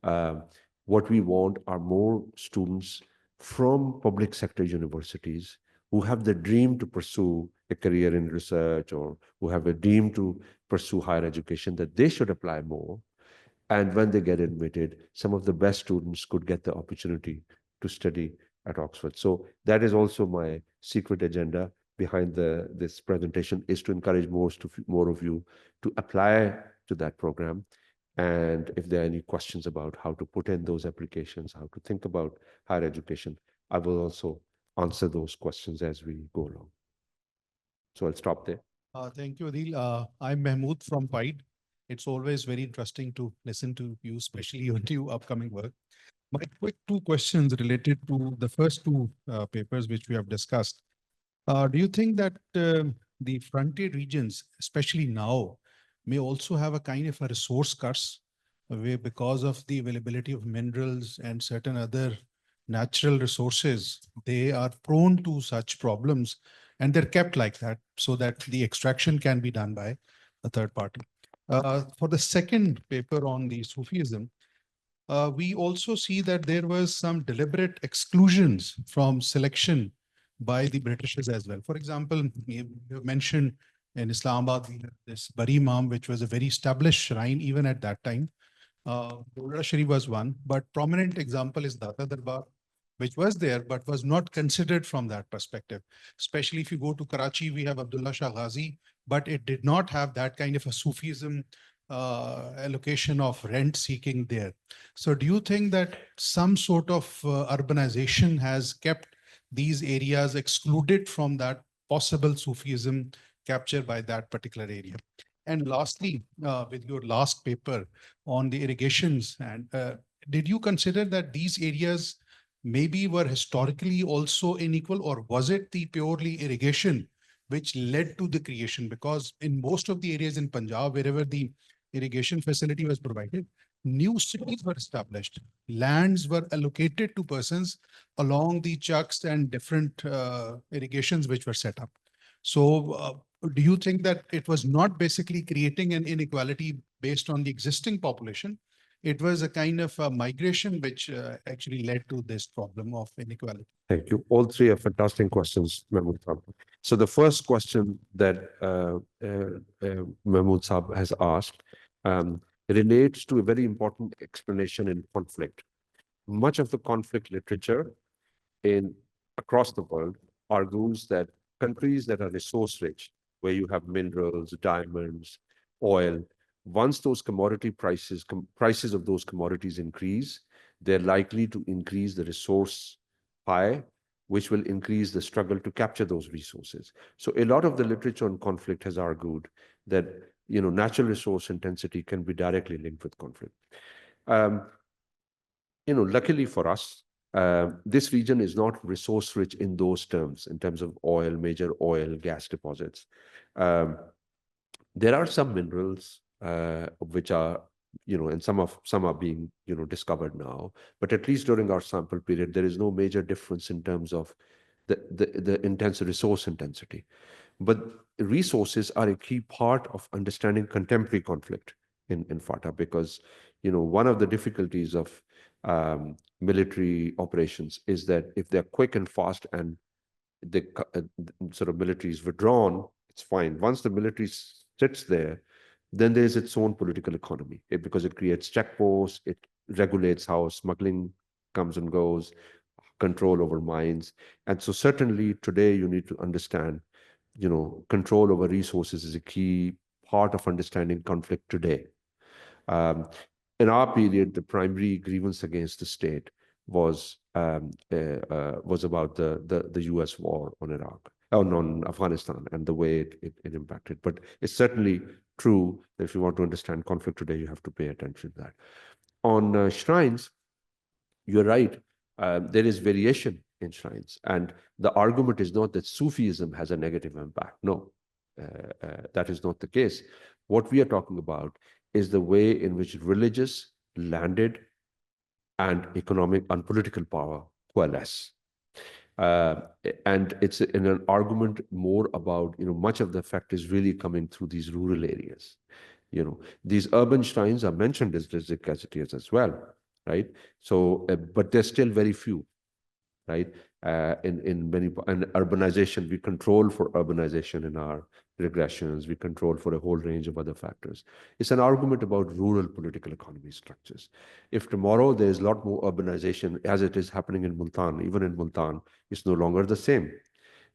What we want are more students from public sector universities who have the dream to pursue a career in research, or who have a dream to pursue higher education, that they should apply more. And when they get admitted, some of the best students could get the opportunity to study at Oxford. So that is also my secret agenda behind this presentation, is to encourage more of you to apply to that program. And if there are any questions about how to put in those applications, how to think about higher education, I will also answer those questions as we go along. So I'll stop there. Thank you, Adeel. I'm Mahmood from PIDE. It's always very interesting to listen to you, especially on your upcoming work. My quick 2 questions related to the first 2 papers which we have discussed. Do you think that the frontier regions, especially now, may also have a kind of a resource curse where because of the availability of minerals and certain other natural resources, they are prone to such problems, and they're kept like that so that the extraction can be done by a third party. For the second paper on the Sufism, we also see that there was some deliberate exclusions from selection by the Britishers as well. For example, you mentioned in Islamabad, we have this Bari Imam, which was a very established shrine even at that time. Bola Sharif was one, but prominent example is Data Darbar, which was there, but was not considered from that perspective. Especially if you go to Karachi, we have Abdullah Shah Ghazi, but it did not have that kind of a Sufism allocation of rent seeking there. So do you think that some sort of urbanization has kept these areas excluded from that possible Sufism captured by that particular area? And lastly, with your last paper on the irrigations, and did you consider that these areas maybe were historically also unequal, or was it the purely irrigation which led to the creation? Because in most of the areas in Punjab, wherever the irrigation facility was provided, new cities were established. Lands were allocated to persons along the chucks and different irrigations which were set up. So do you think that it was not basically creating an inequality based on the existing population? It was a kind of a migration which actually led to this problem of inequality. Thank you. All three are fantastic questions, Mahmood Saab. So the first question that Mahmood Saab has asked relates to a very important explanation in conflict. Much of the conflict literature across the world argues that countries that are resource rich, where you have minerals, diamonds, oil, once those commodity prices of those commodities increase, they're likely to increase the resource pie, which will increase the struggle to capture those resources. So a lot of the literature on conflict has argued that natural resource intensity can be directly linked with conflict. Luckily for us, this region is not resource rich in those terms, in terms of oil, major oil, gas deposits. There are some minerals which are, and some are being, discovered now, but at least during our sample period, there is no major difference in terms of the intense resource intensity. But resources are a key part of understanding contemporary conflict in FATA, because, one of the difficulties of military operations is that if they're quick and fast and the sort of military is withdrawn, it's fine. Once the military sits there, then there's its own political economy, because it creates checkposts, it regulates how smuggling comes and goes, control over mines. And so certainly today you need to understand, control over resources is a key part of understanding conflict today. In our period, the primary grievance against the state was about the US war on Iraq, on Afghanistan, and the way it impacted. But it's certainly true that if you want to understand conflict today, you have to pay attention to that. On shrines, you're right. There is variation in shrines, and the argument is not that Sufism has a negative impact. No, that is not the case. What we are talking about is the way in which religious, landed, and economic and political power coalesce. And it's in an argument more about, much of the effect is really coming through these rural areas. These urban shrines are mentioned as custodians as well, right? So, but there's still very few, right? In many, and urbanization, we control for urbanization in our regressions, we control for a whole range of other factors. It's an argument about rural political economy structures. If tomorrow there's a lot more urbanization, as it is happening in Multan, even in Multan, it's no longer the same.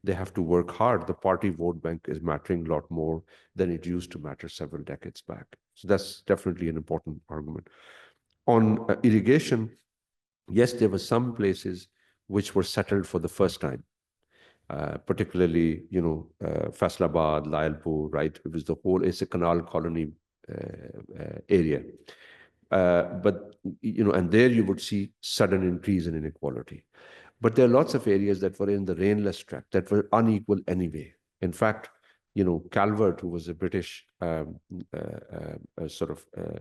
They have to work hard. The party vote bank is mattering a lot more than it used to matter several decades back. So that's definitely an important argument. On irrigation, yes, there were some places which were settled for the first time. Particularly, Faisalabad, Layalpur, right? It was it's a canal colony area. But, and there you would see sudden increase in inequality. But there are lots of areas that were in the rainless tract that were unequal anyway. In fact, Calvert, who was a British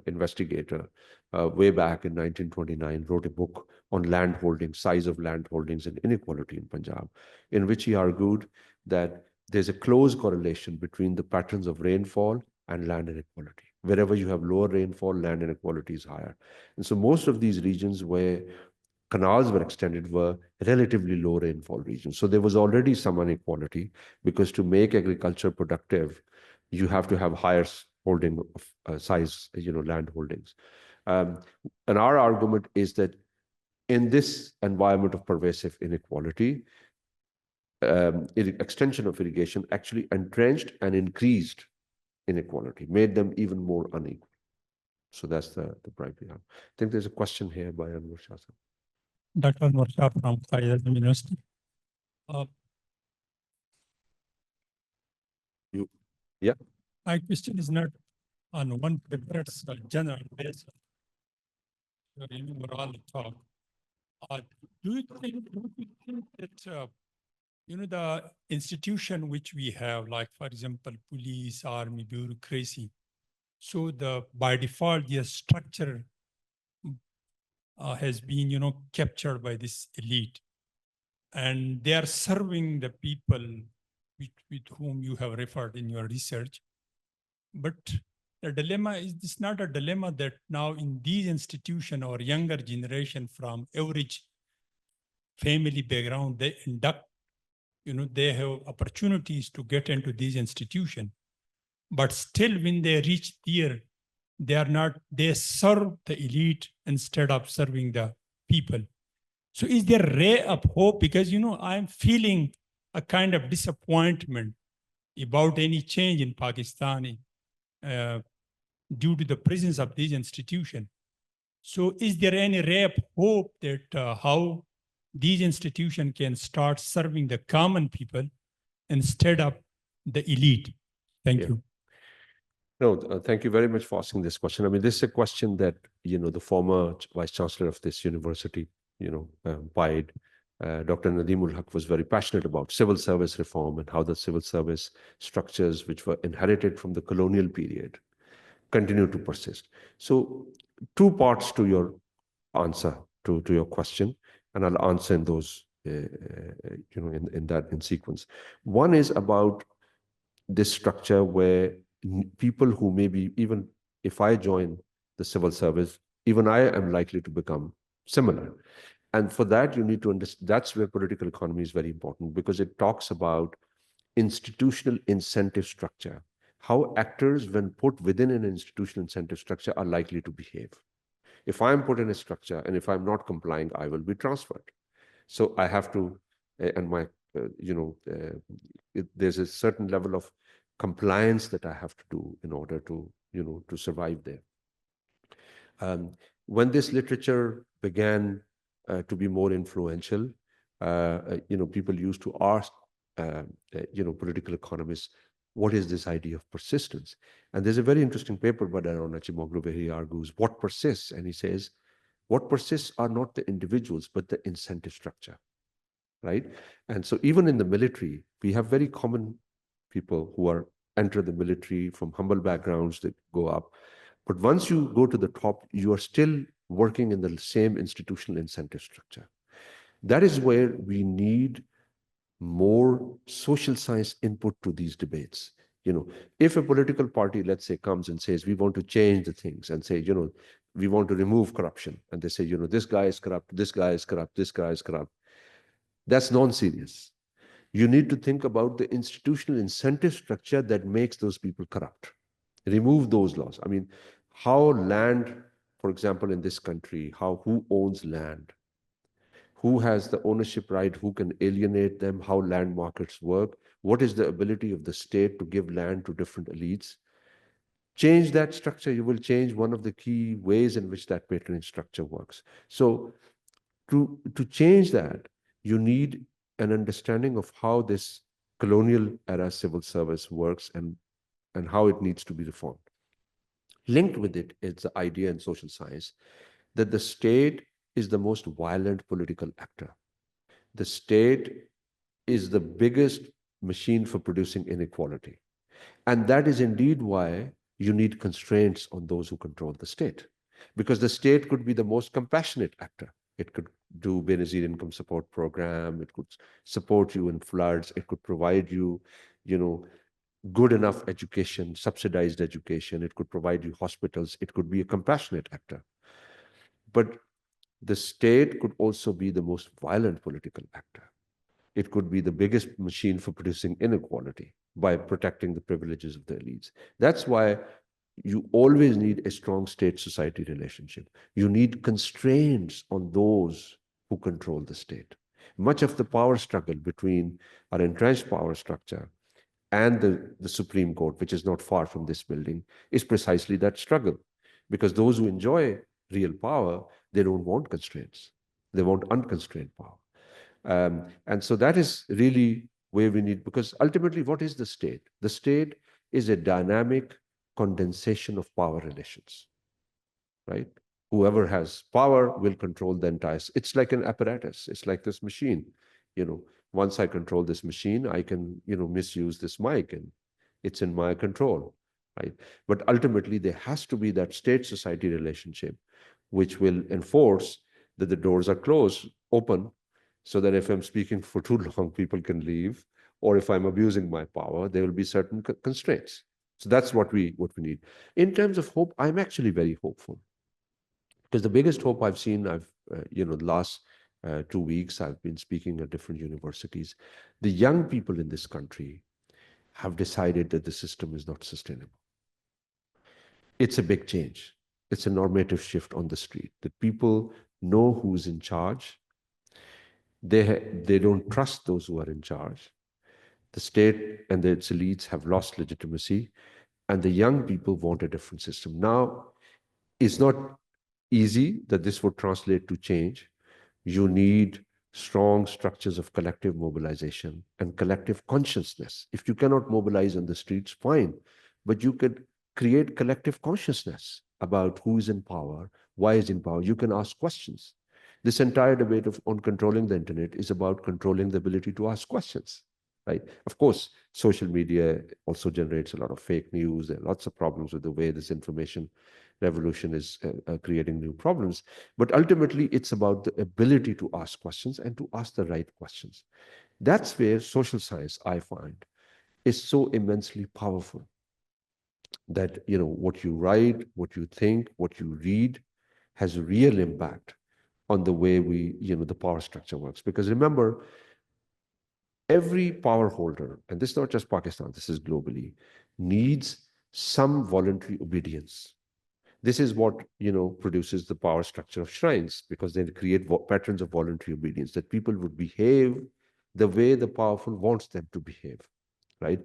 investigator way back in 1929, wrote a book on land holdings, size of land holdings and inequality in Punjab, in which he argued that there's a close correlation between the patterns of rainfall and land inequality. Wherever you have lower rainfall, land inequality is higher. And so most of these regions where canals were extended were relatively low rainfall regions. So there was already some inequality, because to make agriculture productive, you have to have higher holding of size, land holdings. And our argument is that in this environment of pervasive inequality, extension of irrigation actually entrenched and increased inequality, made them even more unequal. So that's the bribe we have. I think there's a question here by Anwar Shah. Dr. Morsha from PIDE University. Yeah. My question is not on one paper, it's a general basis. You remember all the talk. Do you think that, the institution which we have, like, for example, police, army, bureaucracy, so by default, the structure has been, captured by this elite, and they are serving the people with whom you have referred in your research. But the dilemma is this not a dilemma that now in these institutions or younger generation from average family background, they induct, they have opportunities to get into these institutions, but still when they reach there, they serve the elite instead of serving the people. So is there a ray of hope? Because, I'm feeling a kind of disappointment about any change in Pakistan due to the presence of these institutions. So is there any ray of hope that how these institutions can start serving the common people instead of the elite? Thank you. No, thank you very much for asking this question. I mean, this is a question that, the former Vice Chancellor of this university, PIDE, Dr. Nadeemul Haq, was very passionate about civil service reform and how the civil service structures, which were inherited from the colonial period, continue to persist. So two parts to your answer to your question, and I'll answer in those, in sequence. One is about this structure where people who maybe, even if I join the civil service, even I am likely to become similar. And for that, you need to understand, that's where political economy is very important, because it talks about institutional incentive structure, how actors, when put within an institutional incentive structure, are likely to behave. If I'm put in a structure and if I'm not complying, I will be transferred. So I have to, and my, there's a certain level of compliance that I have to do in order to, to survive there. When this literature began to be more influential, people used to ask, political economists, what is this idea of persistence? And there's a very interesting paper by Daron Acemoglu where he argues what persists, and he says, what persists are not the individuals, but the incentive structure, right? And so even in the military, we have very common people who enter the military from humble backgrounds that go up. But once you go to the top, you are still working in the same institutional incentive structure. That is where we need more social science input to these debates. If a political party, let's say, comes and says, we want to change the things and say, we want to remove corruption. And they say, this guy is corrupt, this guy is corrupt, this guy is corrupt. That's non-serious. You need to think about the institutional incentive structure that makes those people corrupt. Remove those laws. I mean, how land, for example, in this country, who owns land? Who has the ownership right? Who can alienate them? How land markets work? What is the ability of the state to give land to different elites? Change that structure, you will change one of the key ways in which that patronage structure works. So to change that, you need an understanding of how this colonial era civil service works and how it needs to be reformed. Linked with it is the idea in social science that the state is the most violent political actor. The state is the biggest machine for producing inequality. And that is indeed why you need constraints on those who control the state. Because the state could be the most compassionate actor. It could do Benazir income support program. It could support you in floods. It could provide you, good enough education, subsidized education. It could provide you hospitals. It could be a compassionate actor. But the state could also be the most violent political actor. It could be the biggest machine for producing inequality by protecting the privileges of the elites. That's why you always need a strong state-society relationship. You need constraints on those who control the state. Much of the power struggle between our entrenched power structure and the Supreme Court, which is not far from this building, is precisely that struggle. Because those who enjoy real power, they don't want constraints. They want unconstrained power. And so that is really where we need, because ultimately, what is the state? The state is a dynamic condensation of power relations, right? Whoever has power will control the entire, it's like an apparatus. It's like this machine, once I control this machine, I can, misuse this mic and it's in my control, right? But ultimately there has to be that state-society relationship, which will enforce that the doors are closed, open, so that if I'm speaking for too long, people can leave, or if I'm abusing my power, there will be certain constraints. So that's what we need. In terms of hope, I'm actually very hopeful, because the biggest hope I've seen, the last 2 weeks, I've been speaking at different universities. The young people in this country have decided that the system is not sustainable. It's a big change. It's a normative shift on the street, that people know who's in charge. They don't trust those who are in charge. The state and its elites have lost legitimacy, and the young people want a different system. Now, it's not easy that this would translate to change. You need strong structures of collective mobilization and collective consciousness. If you cannot mobilize on the streets, fine, but you could create collective consciousness about who is in power, why is in power. You can ask questions. This entire debate on controlling the internet is about controlling the ability to ask questions, right? Of course, social media also generates a lot of fake news. There are lots of problems with the way this information revolution is creating new problems. But ultimately, it's about the ability to ask questions and to ask the right questions. That's where social science, I find, is so immensely powerful. That, what you write, what you think, what you read has a real impact on the way the power structure works. Because remember, every power holder, and this is not just Pakistan, this is globally, needs some voluntary obedience. This is what, produces the power structure of shrines, because they create patterns of voluntary obedience, that people would behave the way the powerful wants them to behave, right?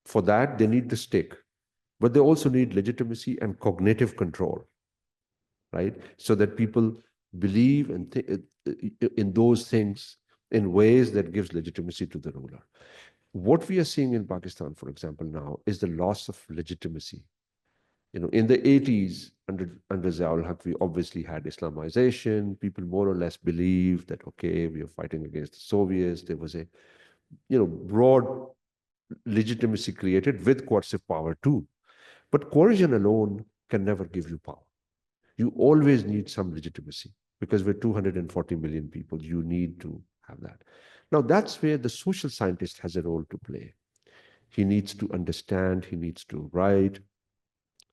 For that, they need the stake, but they also need legitimacy and cognitive control, right? So that people believe in those things in ways that gives legitimacy to the ruler. What we are seeing in Pakistan, for example, now is the loss of legitimacy. In the 80s, under Zia-ul Haq, we obviously had Islamization. People more or less believed that, okay, we are fighting against the Soviets. There was a, broad legitimacy created with coercive power too. But coercion alone can never give you power. You always need some legitimacy, because we're 240 million people. You need to have that. Now, that's where the social scientist has a role to play. He needs to understand, he needs to write,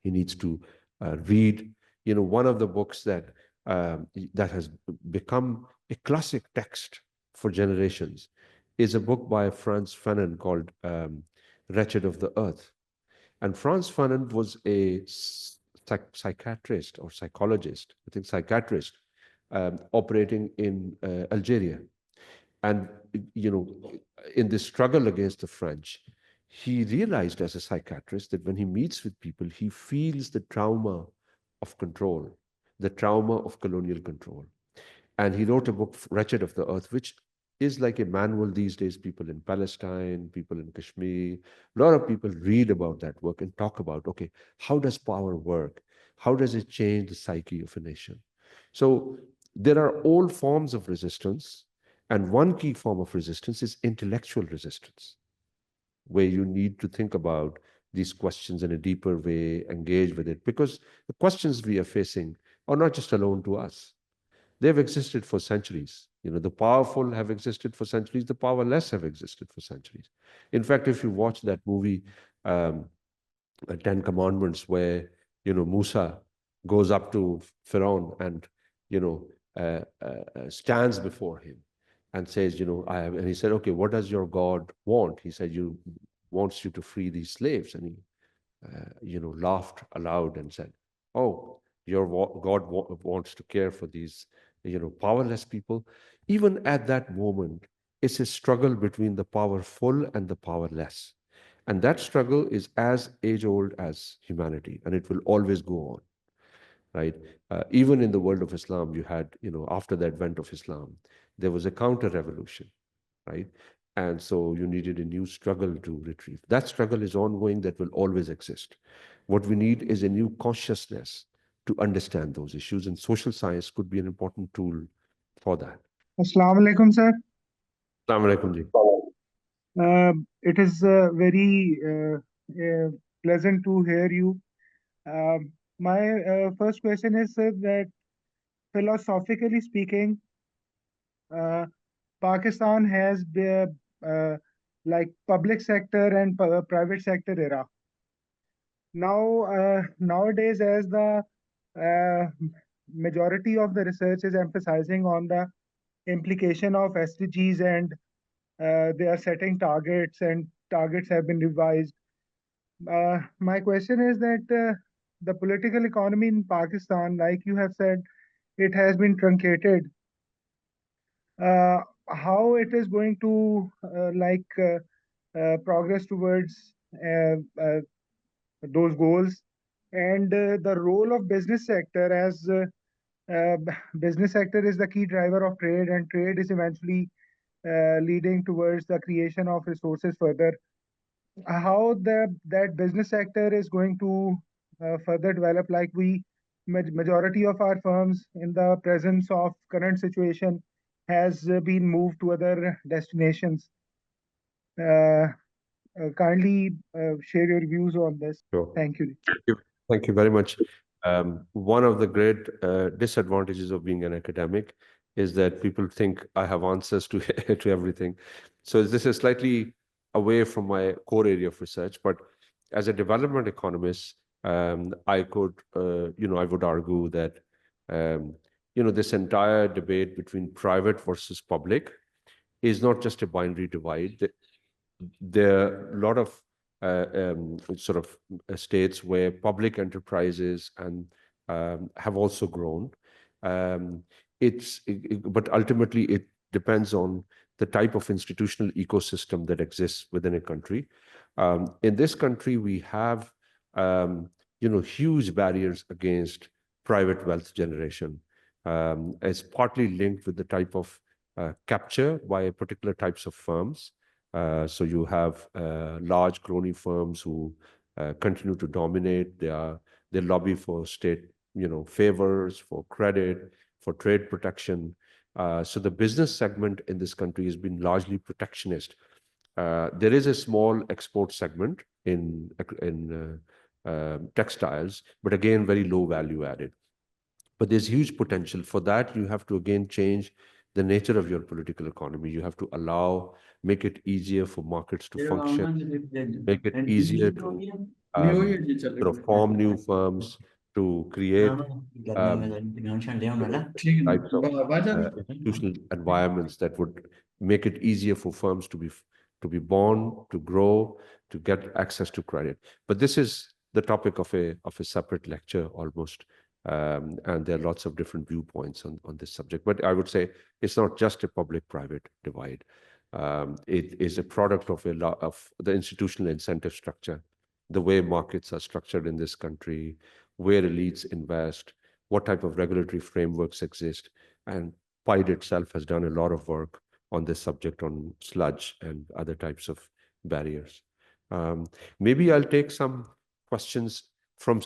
he needs to read. One of the books that has become a classic text for generations is a book by Frantz Fanon called Wretched of the Earth. And Frantz Fanon was a psychiatrist or psychologist, I think psychiatrist, operating in Algeria. And, in this struggle against the French, he realized as a psychiatrist that when he meets with people, he feels the trauma of control, the trauma of colonial control. And he wrote a book, Wretched of the Earth, which is like a manual these days. People in Palestine, people in Kashmir, a lot of people read about that work and talk about, okay, how does power work? How does it change the psyche of a nation? So there are all forms of resistance. And one key form of resistance is intellectual resistance, where you need to think about these questions in a deeper way, engage with it, because the questions we are facing are not just alone to us. They've existed for centuries. You know, the powerful have existed for centuries, the powerless have existed for centuries. In fact, if you watch that movie, 10 Commandments, where, you know, Musa goes up to Pharaoh and, you know, stands before him and says, you know, and he said, okay, what does your God want? He said, wants you to free these slaves. And he, you know, laughed aloud and said, oh, your God wants to care for these, you know, powerless people. Even at that moment, it's a struggle between the powerful and the powerless. And that struggle is as age-old as humanity, and it will always go on, right? Even in the world of Islam, you had, you know, after the advent of Islam, there was a counter-revolution, right? And so you needed a new struggle to retrieve. That struggle is ongoing, that will always exist. What we need is a new consciousness to understand those issues, and social science could be an important tool for that. Assalamu alaikum, sir. Assalamu alaikum ji. It is very pleasant to hear you. My first question is, sir, that philosophically speaking, Pakistan has the like public sector and private sector era. Now, nowadays, as the majority of the research is emphasizing on the implication of SDGs, and they are setting targets, and targets have been revised. My question is that the political economy in Pakistan, like you have said, it has been truncated. How it is going to progress towards those goals, and the role of business sector, as business sector is the key driver of trade, and trade is eventually leading towards the creation of resources further. How that business sector is going to further develop, like majority of our firms in the presence of current situation has been moved to other destinations. Kindly share your views on this. Sure. Thank you. Thank you very much. One of the great disadvantages of being an academic is that people think I have answers to, to everything. So this is slightly away from my core area of research, but as a development economist, I could, you know, I would argue that, you know, this entire debate between private versus public is not just a binary divide. There are a lot of sort of states where public enterprises and have also grown. But ultimately it depends on the type of institutional ecosystem that exists within a country. In this country, we have you know, huge barriers against private wealth generation. It's partly linked with the type of capture by particular types of firms. So you have large crony firms who continue to dominate. They lobby for state, you know, favors, for credit, for trade protection. So the business segment in this country has been largely protectionist. There is a small export segment in textiles, but again, very low value added. But there's huge potential. For that, you have to again change the nature of your political economy. You have to make it easier for markets to function, make it easier to sort of form new firms, to create types of institutional environments that would make it easier for firms to be born, to grow, to get access to credit. But this is the topic of a separate lecture almost. And there are lots of different viewpoints on this subject. But I would say it's not just a public-private divide. It is a product of the institutional incentive structure, the way markets are structured in this country, where elites invest, what type of regulatory frameworks exist. And PIDE itself has done a lot of work on this subject, on sludge and other types of barriers. Maybe I'll take some questions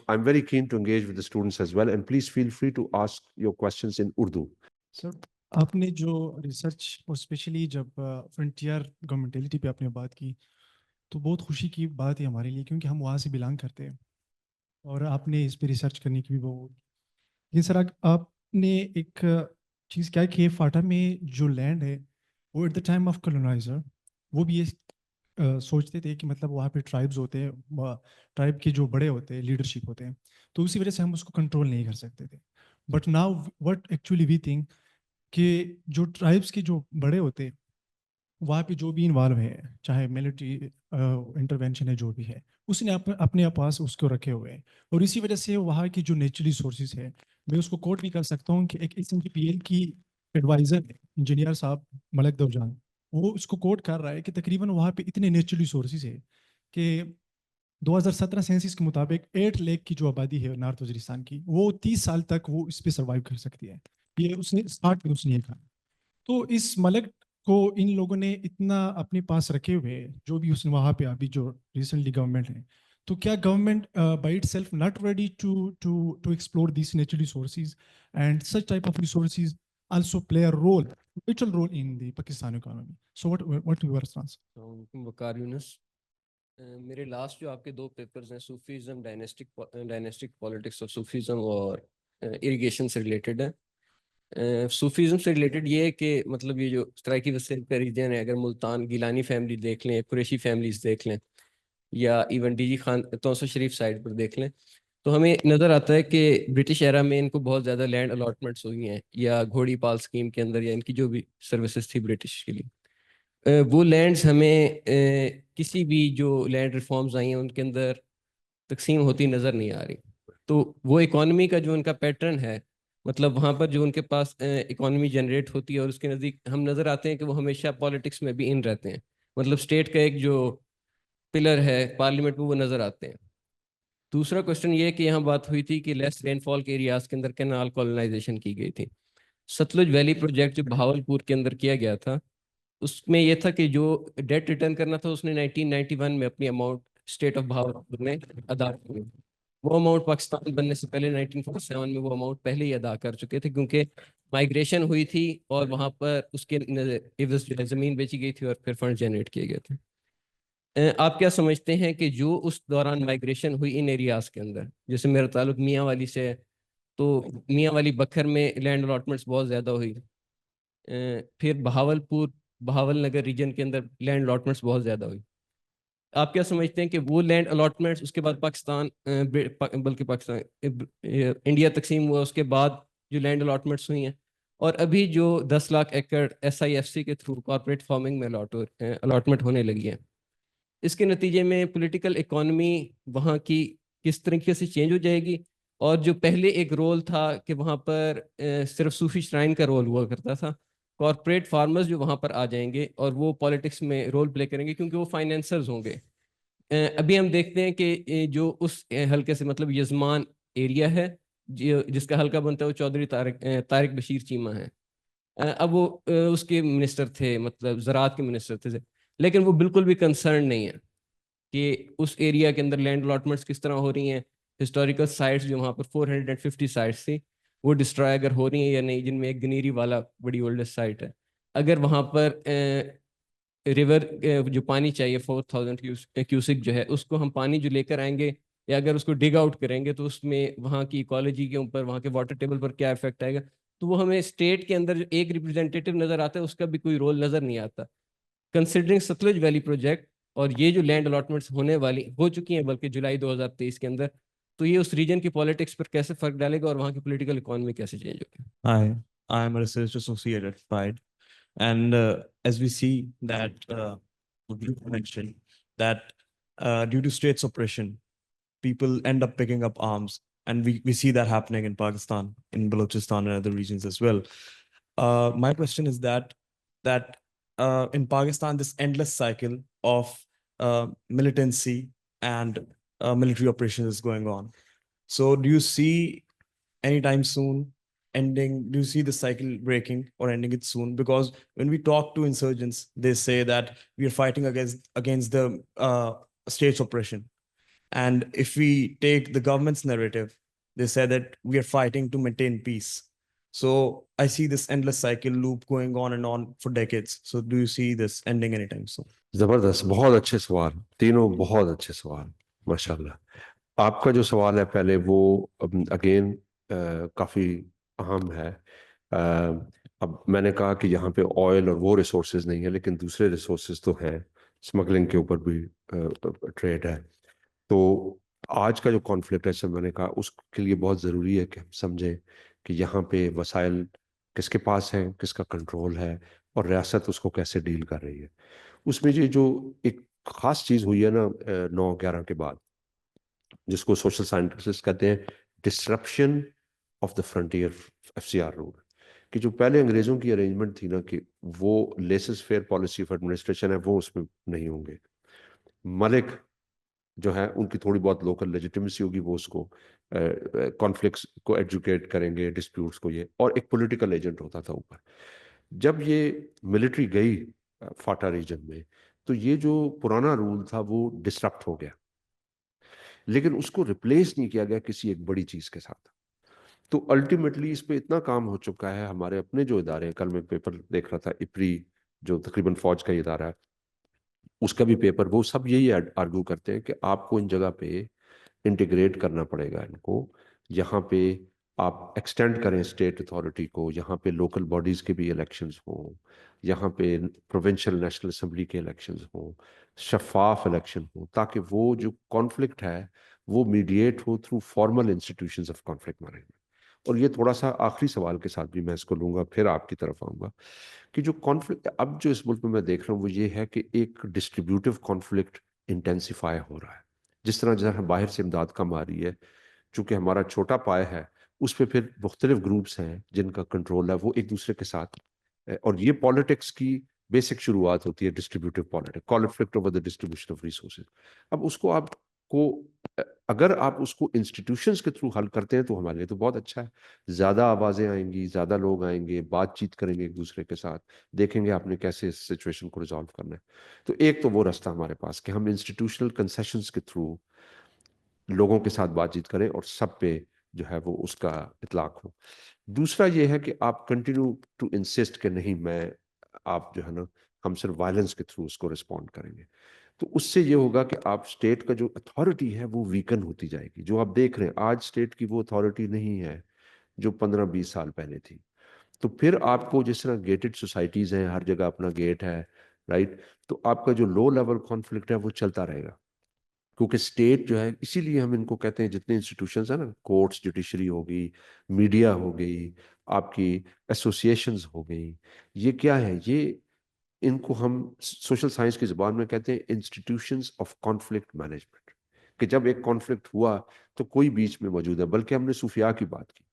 I'm very keen to engage with the students as well, and please feel free to ask your questions in Urdu. Sir, आपने जो research और especially जब frontier governmentality पे आपने बात की, تو بہت خوشی کی بات ہے ہمارے لیے کیونکہ ہم وہاں سے بلانگ کرتے ہیں اور آپ نے اس پہ ریسرچ کرنے کی بھی بہت. لیکن سر آپ نے ایک چیز کیا کہ فاٹا میں جو لینڈ ہے وہ ایٹ دا ٹائم آف کولونائزر وہ بھی یہ سوچتے تھے کہ مطلب وہاں پہ ٹرائبز ہوتے ہیں, ٹرائب کے جو بڑے ہوتے ہیں لیڈرشپ ہوتے ہیں, تو اسی وجہ سے ہم اس کو کنٹرول نہیں کر سکتے تھے. But now what actually we think کہ جو ٹرائبس کے جو بڑے ہوتے ہیں وہاں پہ جو بھی انوالو ہے, چاہے ملٹری انٹروینشن ہے جو بھی ہے, اس نے اپنے پاس اس کو رکھے ہوئے ہیں. اور اسی وجہ سے وہاں کی جو نیچرلی سورسز ہے, میں اس کو کوٹ بھی کر سکتا ہوں کہ ایک SNGPL کی ایڈوائزر ہے انجینئر صاحب ملک دوجان, وہ اس کو کوٹ کر رہا ہے کہ تقریباً وہاں پہ اتنے نیچرلی سورسز ہے کہ 2017 سینسس کے مطابق 8 لاکھ کی جو آبادی ہے نارتھ وزیرستان کی, وہ 30 سال تک وہ اس پہ سروائیو کر سکتی ہے. یہ اس نے اسٹارٹ میں اس نے کہا. تو اس ملک کو ان لوگوں نے اتنا اپنے پاس رکھے ہوئے جو بھی اس نے وہاں پہ ابھی جو ریسنٹلی گورنمنٹ ہے, تو کیا government by itself not ready to explore these naturally sources and such type of resources also play a role vital role in the Pakistan economy. So what your response? Waqar Younis, میرے last جو آپ کے 2 papers ہیں Sufism dynastic politics of Sufism اور irrigation سے related ہے. Sufism سے related یہ ہے کہ مطلب یہ جو سرائکی وسیل کا ریجن ہے, اگر ملتان گیلانی فیملی دیکھ لیں, قریشی فیملیز دیکھ لیں, یا ایون ڈی جی خان توسو شریف سائڈ پر دیکھ لیں, تو ہمیں نظر آتا ہے کہ برٹش ایرا میں ان کو بہت زیادہ لینڈ الاٹمنٹس ہوئی ہیں, یا گھوڑی پال اسکیم کے اندر, یا ان کی جو بھی سروسز تھی برٹش کے لیے, وہ لینڈز ہمیں کسی بھی جو لینڈ ریفارمز آئی ہیں ان کے اندر تقسیم ہوتی نظر نہیں آ رہی. تو وہ اکانومی کا جو ان کا پیٹرن ہے, مطلب وہاں پر جو ان کے پاس اکانومی جنریٹ ہوتی ہے, اور اس کے نزدیک ہم نظر آتے ہیں کہ وہ ہمیشہ پالیٹکس میں بھی ان رہتے ہیں, مطلب اسٹیٹ کا ایک جو پلر ہے پارلیمنٹ میں وہ نظر آتے ہیں. دوسرا کوشچن یہ ہے کہ یہاں بات ہوئی تھی کہ لیس رین فال کے ایریاز کے اندر کینال کولونائزیشن کی گئی تھی. ستلج ویلی پروجیکٹ جو بہاولپور کے اندر کیا گیا تھا, اس میں یہ تھا کہ جو ڈیٹ ریٹرن کرنا تھا اس نے 1991 میں اپنی اماؤنٹ اسٹیٹ آف بہاولپور نے ادا کی. وہ اماؤنٹ پاکستان بننے سے پہلے 1947 میں وہ اماؤنٹ پہلے ہی ادا کر چکے تھے, کیونکہ مائگریشن ہوئی تھی اور وہاں پر اس کے عوض جو ہے زمین بیچی گئی تھی اور پھر فنڈ جنریٹ کیے گئے تھے. آپ کیا سمجھتے ہیں کہ جو اس دوران مائگریشن ہوئی ان ایریاز کے اندر, جیسے میرا تعلق میاں والی سے ہے, تو میاں والی بکھر میں لینڈ الاٹمنٹس بہت زیادہ ہوئی, پھر بہاول نگر ریجن کے اندر لینڈ الاٹمنٹس بہت زیادہ ہوئی. آپ کیا سمجھتے ہیں کہ وہ لینڈ الاٹمنٹس اس کے بعد پاکستان انڈیا تقسیم ہوا, اس کے بعد جو لینڈ الاٹمنٹس ہوئی ہیں, اور ابھی جو 10 لاکھ ایکڑ SIFC کے تھرو کارپوریٹ فارمنگ میں الاٹمنٹ ہونے لگی ہے, اس کے نتیجے میں پولیٹیکل اکانومی وہاں کی کس طریقے سے چینج ہو جائے گی؟ اور جو پہلے ایک رول تھا کہ وہاں پر صرف صوفی شرائن کا رول ہوا کرتا تھا, کارپوریٹ فارمرز جو وہاں پر آ جائیں گے اور وہ پالیٹکس میں رول پلے کریں گے کیونکہ وہ فائنینسرز ہوں گے. ابھی ہم دیکھتے ہیں کہ جو اس حلقے سے مطلب یزمان ایریا ہے جس کا حلقہ بنتا ہے وہ چودھری طارق بشیر چیمہ ہے. اب وہ اس کے منسٹر تھے, مطلب زراعت کے منسٹر تھے, لیکن وہ بالکل بھی کنسرن نہیں ہے کہ اس ایریا کے اندر لینڈ الاٹمنٹس کس طرح ہو رہی ہیں. ہسٹوریکل سائٹس جو وہاں پر 450 سائٹس تھی وہ ڈسٹرائے اگر ہو رہی ہیں یا نہیں, جن میں ایک گنیری والا بڑی اولڈسٹ سائٹ ہے. اگر وہاں پر ریور جو پانی چاہیے 4000 کیوسک جو ہے, اس کو ہم پانی جو لے کر آئیں گے یا اگر اس کو ڈگ آؤٹ کریں گے تو اس میں وہاں کی ایکالوجی کے اوپر, وہاں کے واٹر ٹیبل پر کیا افیکٹ آئے گا. تو وہ ہمیں اسٹیٹ کے اندر جو ایک ریپرزینٹیٹیو نظر آتا ہے اس کا بھی کوئی رول نظر نہیں آتا. کنسیڈرنگ ستلج ویلی پروجیکٹ اور یہ جو لینڈ الاٹمنٹس ہونے والی ہو چکی ہیں بلکہ جولائی 2023 کے اندر, تو یہ اس ریجن کی پالیٹکس پر کیسے فرق ڈالے گا اور وہاں کی پولیٹیکل اکانومی کیسے چینج ہوگی؟ I am a research associate at PIDE, and as we see that you mentioned that due to state suppression, people end up picking up arms, and we see that happening in Pakistan, in Balochistan and other regions as well. My question is that in Pakistan, this endless cycle of militancy and military operations is going on. So do you see anytime soon ending, do you see the cycle breaking or ending it soon? Because when we talk to insurgents, they say that we are fighting against the state's oppression. And if we take the government's narrative, they say that we are fighting to maintain peace. So I see this endless cycle loop going on and on for decades. So do you see this ending anytime soon? जबरदस्त, बहुत अच्छे सवाल, तीनों बहुत अच्छे सवाल, माशाल्लाह। आपका जो सवाल है पहले वो अगेन काफी अहम है। अब मैंने कहा कि यहाँ पे ऑयल और वो रिसोर्सेज नहीं है, लेकिन दूसरे रिसोर्सेज तो हैं, स्मगलिंग के ऊपर भी ट्रेड है। तो आज का जो कॉन्फ्लिक्ट है, सब मैंने कहा, उसके लिए बहुत ज़रूरी है कि हम समझें कि यहाँ पे वसाइल किसके पास है, किसका कंट्रोल है, और रियासत उसको कैसे डील कर रही है। उसमें ये जो एक ख़ास चीज़ हुई है ना 9/11 के बाद, जिसको सोशल साइंटिस्ट कहते हैं disruption of the frontier FCR rule, कि जो पहले अंग्रेज़ों की अरेंजमेंट थी ना कि वो laces fair policy of administration है, वो उसमें नहीं होंगे। मलिक जो है उनकी थोड़ी बहुत लोकल लेजिटिमेसी होगी, वो उसको कॉन्फ्लिक्ट्स को एजुकेट करेंगे, डिस्प्यूट्स को, ये, और एक पॉलिटिकल एजेंट होता था ऊपर। जब ये मिलिट्री गई फाटा रीजन में, तो ये जो पुराना रूल था वो डिसरप्ट हो गया, लेकिन उसको रिप्लेस नहीं किया गया किसी एक बड़ी चीज के साथ। तो अल्टीमेटली इस पे इतना काम हो चुका है, हमारे अपने जो इदारे हैं, कल मैं पेपर देख रहा था, इप्री जो तकरीबन फौज का इदारा है, उसका भी पेपर, वो सब यही आर्ग्यू करते हैं कि आपको इन जगह पे इंटीग्रेट करना पड़ेगा इनको, यहाँ पे आप एक्सटेंड करें स्टेट अथॉरिटी को, यहाँ पे लोकल बॉडीज के भी इलेक्शंस हों, यहाँ पे प्रोविंशियल नेशनल असेंबली के इलेक्शंस हों, शफाफ इलेक्शन हो, ताकि वो जो कॉन्फ्लिक्ट है वो मीडिएट हो through formal institutions of conflict management. और ये थोड़ा सा आखिरी सवाल के साथ भी मैं इसको लूंगा, फिर आपकी तरफ आऊंगा, कि जो कॉन्फ्लिक्ट अब जो इस मुल्क में मैं देख रहा हूँ वो ये है कि एक डिस्ट्रीब्यूटिव कॉन्फ्लिक्ट इंटेंसिफाई हो रहा है। जिस तरह बाहर से इमदाद कम आ रही है, चूंकि हमारा छोटा पाया है, उस पर फिर मुख्तलिफ ग्रुप्स हैं जिनका कंट्रोल है, वो एक दूसरे के साथ, और ये पॉलिटिक्स की बेसिक शुरुआत होती है, distributive politics, conflict over the distribution of resources. अब उसको आपको, अगर आप उसको इंस्टीट्यूशंस के थ्रू हल करते हैं तो हमारे लिए तो बहुत अच्छा है, ज़्यादा आवाज़ें आएंगी, ज़्यादा लोग आएंगे, बातचीत करेंगे एक दूसरे के साथ, देखेंगे आपने कैसे इस सिचुएशन को रिजॉल्व करना है। तो एक तो वो रास्ता हमारे पास कि हम इंस्टीट्यूशनल कंसेशंस के थ्रू लोगों के साथ बातचीत करें और सब पे जो है वो उसका इतलाक हो। दूसरा ये है कि आप कंटिन्यू टू इंसिस्ट कि नहीं, मैं, आप जो है ना, हम सिर्फ वायलेंस के थ्रू उसको रिस्पॉन्ड करेंगे, तो उससे ये होगा कि आप स्टेट का जो अथॉरिटी है वो वीकन होती जाएगी। जो आप देख रहे हैं आज, स्टेट की वो अथॉरिटी नहीं है जो 15-20 साल पहले थी। तो फिर आपको, जिस तरह गेटेड सोसाइटीज़ हैं, हर जगह अपना गेट है, राइट, तो आपका जो लो लेवल कॉन्फ्लिक्ट है वो चलता रहेगा, क्योंकि स्टेट जो है, इसीलिए हम इनको कहते हैं, जितने इंस्टीट्यूशंस हैं ना, कोर्ट्स, जुडिशरी हो गई, मीडिया हो गई, आपकी एसोसिएशंस हो गई, ये क्या है, ये, इनको हम सोशल साइंस की ज़बान में कहते हैं इंस्टीट्यूशंस ऑफ कॉन्फ्लिक्ट मैनेजमेंट, कि जब एक कॉन्फ्लिक्ट हुआ तो कोई बीच में मौजूद है। बल्कि हमने सूफिया की बात की,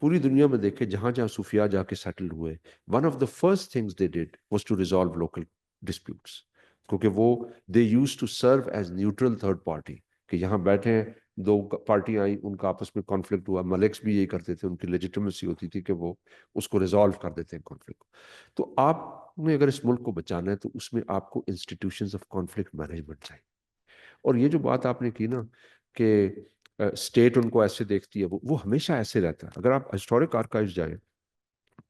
पूरी दुनिया में देखे जहां जहां सूफिया जाके सेटल हुए, one of the first things they did was to resolve local disputes, क्योंकि वो they used to serve as neutral third party, कि यहाँ बैठे हैं, दो पार्टी आई, उनका आपस में कॉन्फ्लिक्ट हुआ, मलिक्स भी यही करते थे, उनकी लेजिटिमेसी होती थी कि वो उसको रिजॉल्व कर देते हैं कॉन्फ्लिक्ट को। तो आपने अगर इस मुल्क को बचाना है तो उसमें आपको इंस्टीट्यूशंस ऑफ कॉन्फ्लिक्ट मैनेजमेंट चाहिए। और ये जो बात आपने की ना कि स्टेट उनको ऐसे देखती है, वो हमेशा ऐसे रहता है। अगर आप हिस्टोरिक आर्काइव्स जाएं,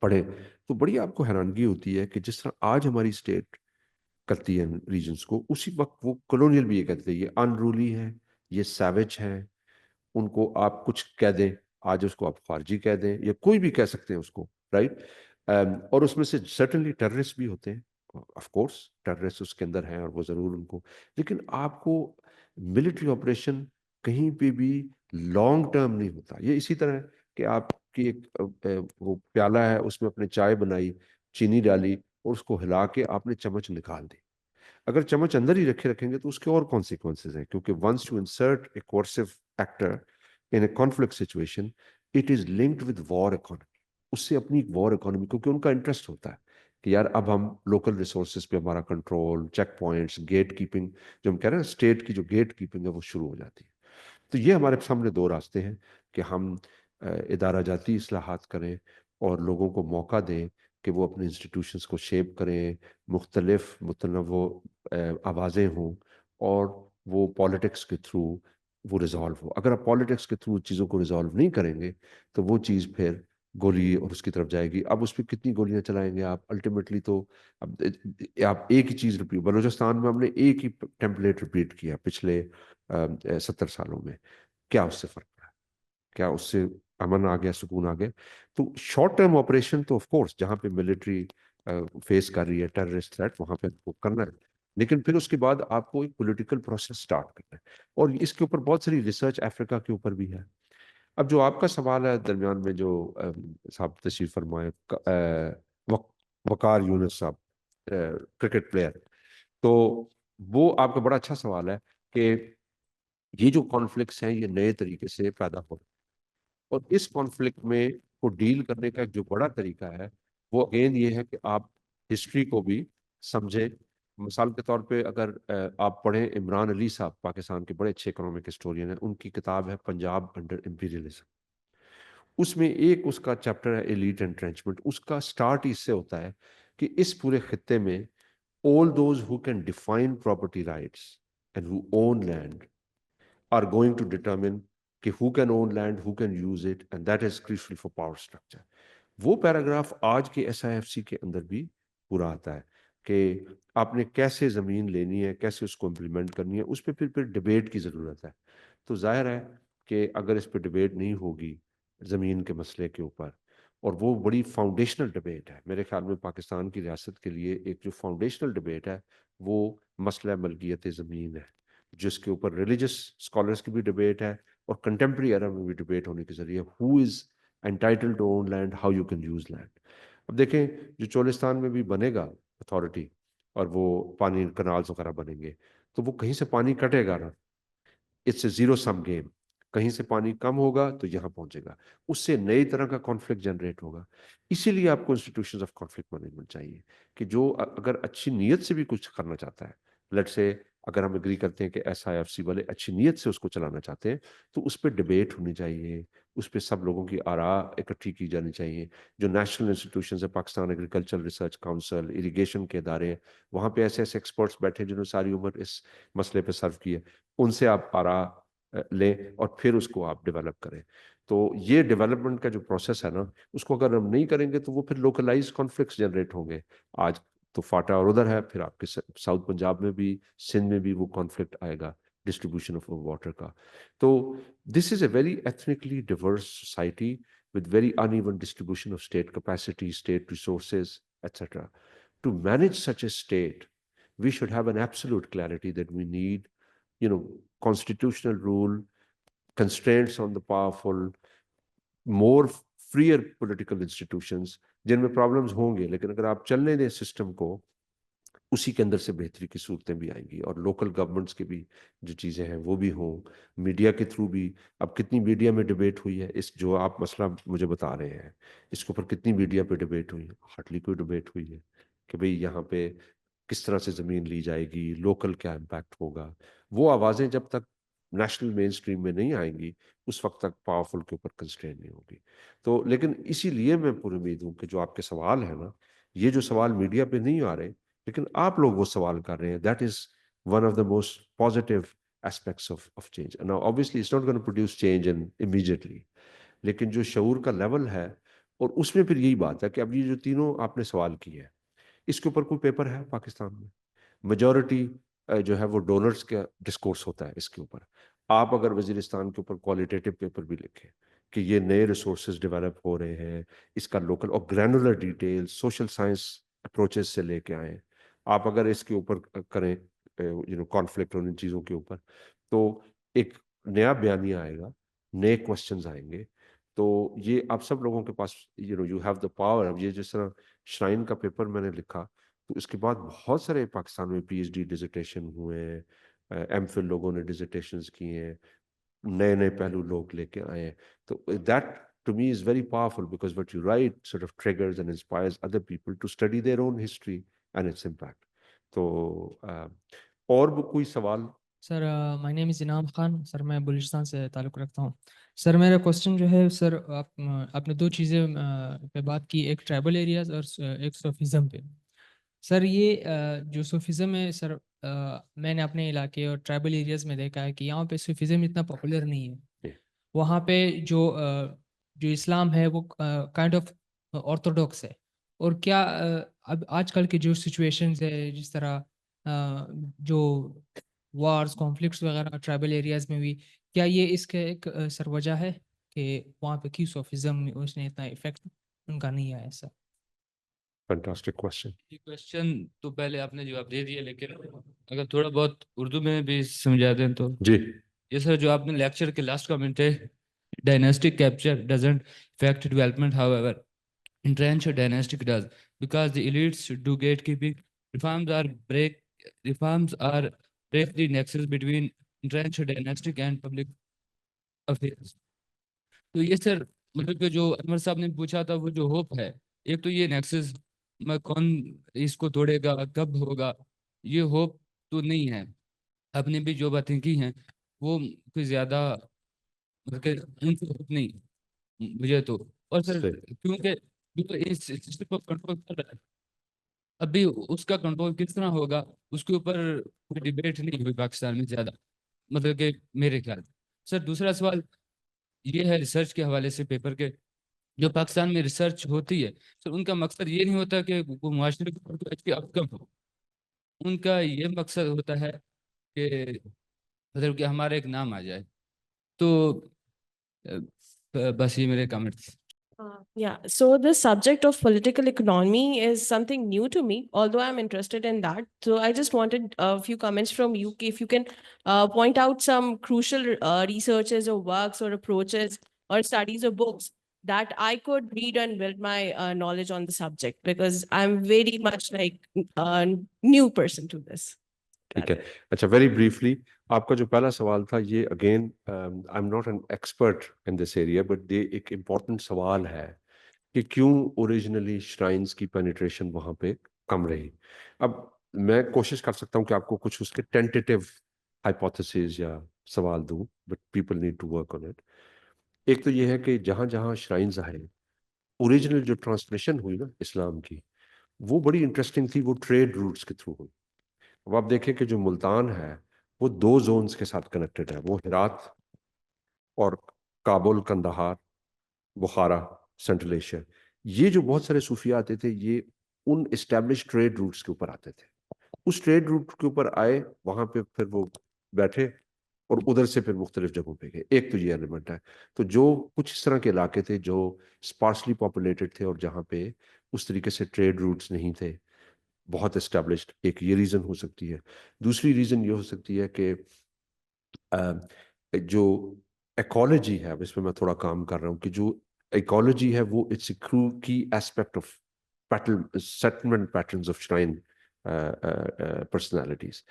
पढ़ें, तो बड़ी आपको हैरानगी होती है कि जिस तरह आज हमारी स्टेट करती है रीजन्स को, उसी वक्त वो कॉलोनियल भी ये कहते हैं ये अनरूली है, ये सैवेज है, उनको आप कुछ कह दें, आज उसको आप खारजी कह दें या कोई भी कह सकते हैं उसको, राइट। और उसमें से सर्टेनली टेररिस्ट भी होते हैं, ऑफ कोर्स टेररिस्ट उसके अंदर हैं और वो ज़रूर उनको, लेकिन आपको मिलिट्री ऑपरेशन कहीं पे भी लॉन्ग टर्म नहीं होता। ये इसी तरह है कि आपकी एक वो प्याला है, उसमें अपने चाय बनाई, चीनी डाली और उसको हिला के आपने चम्मच निकाल दी, अगर चम्मच अंदर ही रखेंगे तो उसके और कॉन्सिक्वेंसेज हैं, क्योंकि once you insert a coercive actor in a conflict situation, it is linked with war economy, उससे अपनी वॉर इकोनॉमी, क्योंकि उनका इंटरेस्ट होता है कि यार अब हम लोकल रिसोर्सेज पे हमारा control, checkpoints, gatekeeping, जो हम कह रहे हैं स्टेट की जो गेट कीपिंग है वो शुरू हो जाती है। तो ये हमारे सामने दो रास्ते हैं कि हम इदारा जाती इस्लाहात करें और लोगों को मौका दें कि वो अपने इंस्टीट्यूशंस को शेप करें, मुख्तलिफ मुतनव्वो आवाज़ें हों, और वो पॉलिटिक्स के थ्रू वो रिजॉल्व हो। अगर आप पॉलिटिक्स के थ्रू चीज़ों को रिजॉल्व नहीं करेंगे तो वो चीज़ फिर گولی اور اس کی طرف جائے گی. اب اس پہ کتنی گولیاں چلائیں گے آپ الٹیمیٹلی؟ تو اب آپ ایک ہی چیز ریپیٹ، بلوچستان میں ہم نے ایک ہی ٹیمپلیٹ ریپیٹ کیا پچھلے 70 سالوں میں. کیا اس سے فرق پڑا؟ کیا اس سے امن آ گیا، سکون آ گیا؟ تو شارٹ ٹرم آپریشن تو آف کورس جہاں پہ ملٹری فیس کر رہی ہے ٹیررسٹ تھریٹ، وہاں پہ وہ کرنا ہے، لیکن پھر اس کے بعد آپ کو ایک پولیٹیکل پروسیس سٹارٹ کرنا ہے. اور اس کے اوپر بہت ساری ریسرچ افریقہ کے اوپر بھی ہے. اب جو آپ کا سوال ہے درمیان میں، جو صاحب تشریف فرمائے وقار یونس صاحب، کرکٹ پلیئر، تو وہ آپ کا بڑا اچھا سوال ہے کہ یہ جو کانفلکٹس ہیں یہ نئے طریقے سے پیدا ہو رہے ہیں، اور اس کانفلکٹ میں کو ڈیل کرنے کا ایک جو بڑا طریقہ ہے وہ اگین یہ ہے کہ آپ ہسٹری کو بھی سمجھیں. مثال کے طور پہ اگر آپ پڑھیں عمران علی صاحب، پاکستان کے بڑے اچھے اکنامک ہسٹورین ہیں، ان کی کتاب ہے پنجاب انڈر امپیریلزم. اس میں ایک اس کا چیپٹر ہے ایلیٹ انٹرینچمنٹ. اس کا سٹارٹ اس سے ہوتا ہے کہ اس پورے خطے میں all those who can define property rights and who own land are going to determine کہ who can own land, who can use it, and that is crucial for power structure. وہ paragraph آج کے SIFC کے اندر بھی پورا آتا ہے کہ آپ نے کیسے زمین لینی ہے، کیسے اس کو امپلیمنٹ کرنی ہے. اس پہ پھر ڈیبیٹ کی ضرورت ہے. تو ظاہر ہے کہ اگر اس پہ ڈیبیٹ نہیں ہوگی زمین کے مسئلے کے اوپر، اور وہ بڑی فاؤنڈیشنل ڈیبیٹ ہے میرے خیال میں پاکستان کی ریاست کے لیے، ایک جو فاؤنڈیشنل ڈیبیٹ ہے وہ مسئلہ ملکیت زمین ہے، جس کے اوپر ریلیجس اسکالرس کی بھی ڈیبیٹ ہے اور کنٹمپری ایرا میں بھی ڈیبیٹ ہونے کے ذریعے who is entitled to own land, how you can use land. اب دیکھیں جو چولستان میں بھی بنے گا اتھارٹی اور وہ پانی کنالز وغیرہ بنیں گے، تو وہ کہیں سے پانی کٹے گا نا، it's a zero sum game. کہیں سے پانی کم ہوگا تو یہاں پہنچے گا، اس سے نئی طرح کا کانفلکٹ جنریٹ ہوگا. اسی لیے آپ کو انسٹیٹیوشنز آف کانفلکٹ مینجمنٹ چاہیے کہ جو اگر اچھی نیت سے بھی کچھ کرنا چاہتا ہے، لیٹ سے اگر ہم اگری کرتے ہیں کہ SIFC والے اچھی نیت سے اس کو چلانا چاہتے ہیں، تو اس پہ ڈیبیٹ ہونی چاہیے، اس پہ سب لوگوں کی آراء اکٹھی کی جانی چاہیے. جو نیشنل انسٹیٹیوشنز ہیں، Pakistan agriculture research council, irrigation کے ادارے ہیں، وہاں پہ ایسے ایسے ایکسپرٹس بیٹھے جنہوں نے ساری عمر اس مسئلے پہ سرو کی ہے، ان سے آپ آراء لیں اور پھر اس کو آپ ڈیولپ کریں. تو یہ ڈیولپمنٹ کا جو پروسیس ہے نا، اس کو اگر ہم نہیں کریں گے تو وہ پھر لوکلائز کانفلکٹس جنریٹ ہوں گے. آج تو فاٹا اور ادھر ہے، پھر آپ کے ساؤتھ پنجاب میں بھی، سندھ میں بھی وہ کانفلکٹ آئے گا ڈسٹریبیوشن آف واٹر کا. تو this is a very ethnically diverse society with very uneven distribution of state capacity, state resources, etc. To manage such a state, we should have an absolute clarity that we need, constitutional rule, constraints on the powerful, more freer political institutions, جن میں problems ہوں گے، لیکن اگر آپ چلنے دیں system کو، اسی کے اندر سے بہتری کی صورتیں بھی آئیں گی. اور لوکل گورنمنٹس کی بھی جو چیزیں ہیں وہ بھی ہوں، میڈیا کے تھرو بھی. اب کتنی میڈیا میں ڈیبیٹ ہوئی ہے اس جو آپ مسئلہ مجھے بتا رہے ہیں، اس کے اوپر کتنی میڈیا پہ ڈیبیٹ ہوئی ہے؟ ہارڈلی کوئی ڈیبیٹ ہوئی ہے کہ بھئی یہاں پہ کس طرح سے زمین لی جائے گی، لوکل کیا امپیکٹ ہوگا. وہ آوازیں جب تک نیشنل مین سٹریم میں نہیں آئیں گی، اس وقت تک پاورفل کے اوپر کنسٹرین نہیں ہوگی. تو لیکن اسی لیے میں پوری امید ہوں کہ جو آپ کے سوال ہے نا، یہ جو سوال میڈیا پہ نہیں آ رہے لیکن آپ لوگ وہ سوال کر رہے ہیں، that is one of the most positive aspects of change. Now obviously it's not going to produce change immediately، لیکن جو شعور کا لیول ہے، اور اس میں پھر یہی بات ہے کہ اب یہ جو تینوں آپ نے سوال کیے ہیں، اس کے اوپر کوئی پیپر ہے پاکستان میں؟ میجورٹی جو ہے وہ ڈونرز کا ڈسکورس ہوتا ہے اس کے اوپر. آپ اگر وزیرستان کے اوپر کوالٹیٹیو پیپر بھی لکھیں کہ یہ نئے ریسورسز ڈیولپ ہو رہے ہیں، اس کا لوکل اور granular detail social science approaches سے لے کے آئیں، آپ اگر اس کے اوپر کریں کانفلکٹ اور ان چیزوں کے اوپر، تو ایک نیا بیانیہ آئے گا، نئے کوشچنز آئیں گے. تو یہ آپ سب لوگوں کے پاس یو ہیو دا پاور. اب یہ جس طرح شرائن کا پیپر میں نے لکھا، تو اس کے بعد بہت سارے پاکستان میں PhD ڈیزرٹیشن ہوئے ہیں، MPhil لوگوں نے ڈیزرٹیشنز کیے ہیں، نئے نئے پہلو لوگ لے کے آئے ہیں. تو that to me is very powerful because what you write sort of triggers and inspires other people to study their own history and its impact. تو اور بھی کوئی سوال؟ سر مائی نیم از انعام خان. سر میں بلوچستان سے تعلق رکھتا ہوں. سر میرا کوشچن جو ہے، سر آپ نے دو چیزیں پہ بات کی، ایک ٹرائبل ایریاز اور ایک صوفیزم پہ. سر یہ جو صوفیزم ہے سر، میں نے اپنے علاقے اور ٹرائبل ایریاز میں دیکھا ہے کہ یہاں پہ صوفیزم اتنا پاپولر نہیں ہے. وہاں پہ جو جو اسلام ہے وہ کائنڈ آف آرتھوڈاکس ہے, اور کیا اب آج کل کی جو سچویشنز ہے, جس طرح جو وارز کانفلکٹس وغیرہ ٹرائبل ایریاز میں بھی, کیا یہ اس کا ایک سر وجہ ہے کہ وہاں پہ کی صوفیزم اس نے اتنا افیکٹ ان کا نہیں آیا ایسا؟ Fantastic question. یہ کوشچن تو پہلے آپ نے جواب دے دیا, لیکن اگر تھوڑا بہت اردو میں بھی سمجھا دیں تو. جی. یہ سر جو آپ نے لیکچر کے لاسٹ کمنٹ ہے, dynastic capture doesn't affect development however entrenched dynastic does, because the elites do gatekeeping. Reforms are break the nexus between entrenched dynastic and public affairs. تو یہ سر مطلب کہ جو انور صاحب نے پوچھا تھا وہ جو ہوپ ہے, ایک تو یہ نیکسس میں کون اس کو توڑے گا, کب ہوگا, یہ ہوپ تو نہیں ہے. آپ نے بھی جو باتیں کی ہیں وہ کوئی زیادہ مطلب کہ ان سے ہوپ نہیں مجھے تو. اور سر کیونکہ اس سسٹم کو کنٹرول کر رہا ہے, ابھی اس کا کنٹرول کس طرح ہوگا اس کے اوپر کوئی ڈیبیٹ نہیں ہوئی پاکستان میں زیادہ, مطلب کہ میرے خیال. سر دوسرا سوال یہ ہے ریسرچ کے حوالے سے پیپر کے, جو پاکستان میں ریسرچ ہوتی ہے سر, ان کا مقصد یہ نہیں ہوتا کہ وہ معاشرے کے اوپر کوئی آؤٹ کم ہو, ان کا یہ مقصد ہوتا ہے کہ مطلب کہ ہمارا ایک نام آ جائے. تو بس یہ میرے comments. Yeah, so the subject of political economy is something new to me, although I'm interested in that. So I just wanted a few comments from you. If you can point out some crucial researches or works or approaches or studies or books that I could read and build my knowledge on the subject, because I'm very much like a new person to this. ٹھیک ہے. اچھا, very briefly آپ کا جو پہلا سوال تھا یہ again I am not an expert in this area, but یہ ایک امپورٹنٹ سوال ہے کہ کیوں اوریجنلی شرائنس کی پینیٹریشن وہاں پہ کم رہی. اب میں کوشش کر سکتا ہوں کہ آپ کو کچھ اس کے ٹینٹیٹیو ہائپوتھیسز یا سوال دوں, but people need to work on it. ایک تو یہ ہے کہ جہاں جہاں شرائنز آئے, اوریجنل جو ٹرانسلیشن ہوئی نا اسلام کی, وہ بڑی انٹرسٹنگ تھی, وہ ٹریڈ روٹس کے تھرو ہوئی. اب آپ دیکھیں کہ جو ملتان ہے وہ 2 زونز کے ساتھ کنیکٹڈ ہے, وہ ہرات اور کابل, کندہار, بخارا, سینٹرل ایشیا. یہ جو بہت سارے صوفیہ آتے تھے یہ ان اسٹیبلش ٹریڈ روٹس کے اوپر آتے تھے. اس ٹریڈ روٹ کے اوپر آئے, وہاں پہ پھر وہ بیٹھے اور ادھر سے پھر مختلف جگہوں پہ گئے. ایک تو یہ ایلیمنٹ ہے. تو جو کچھ اس طرح کے علاقے تھے جو اسپارسلی پاپولیٹڈ تھے اور جہاں پہ اس طریقے سے ٹریڈ روٹس نہیں تھے بہت اسٹیبلشڈ, ایک یہ ریزن ہو سکتی ہے. دوسری ریزن یہ ہو سکتی ہے کہ جو ایکالوجی ہے, اس پہ میں تھوڑا کام کر رہا ہوں, کہ جو ایکالوجی ہے وہ اٹس اے کی aspect of settlement patterns of shrine personalities.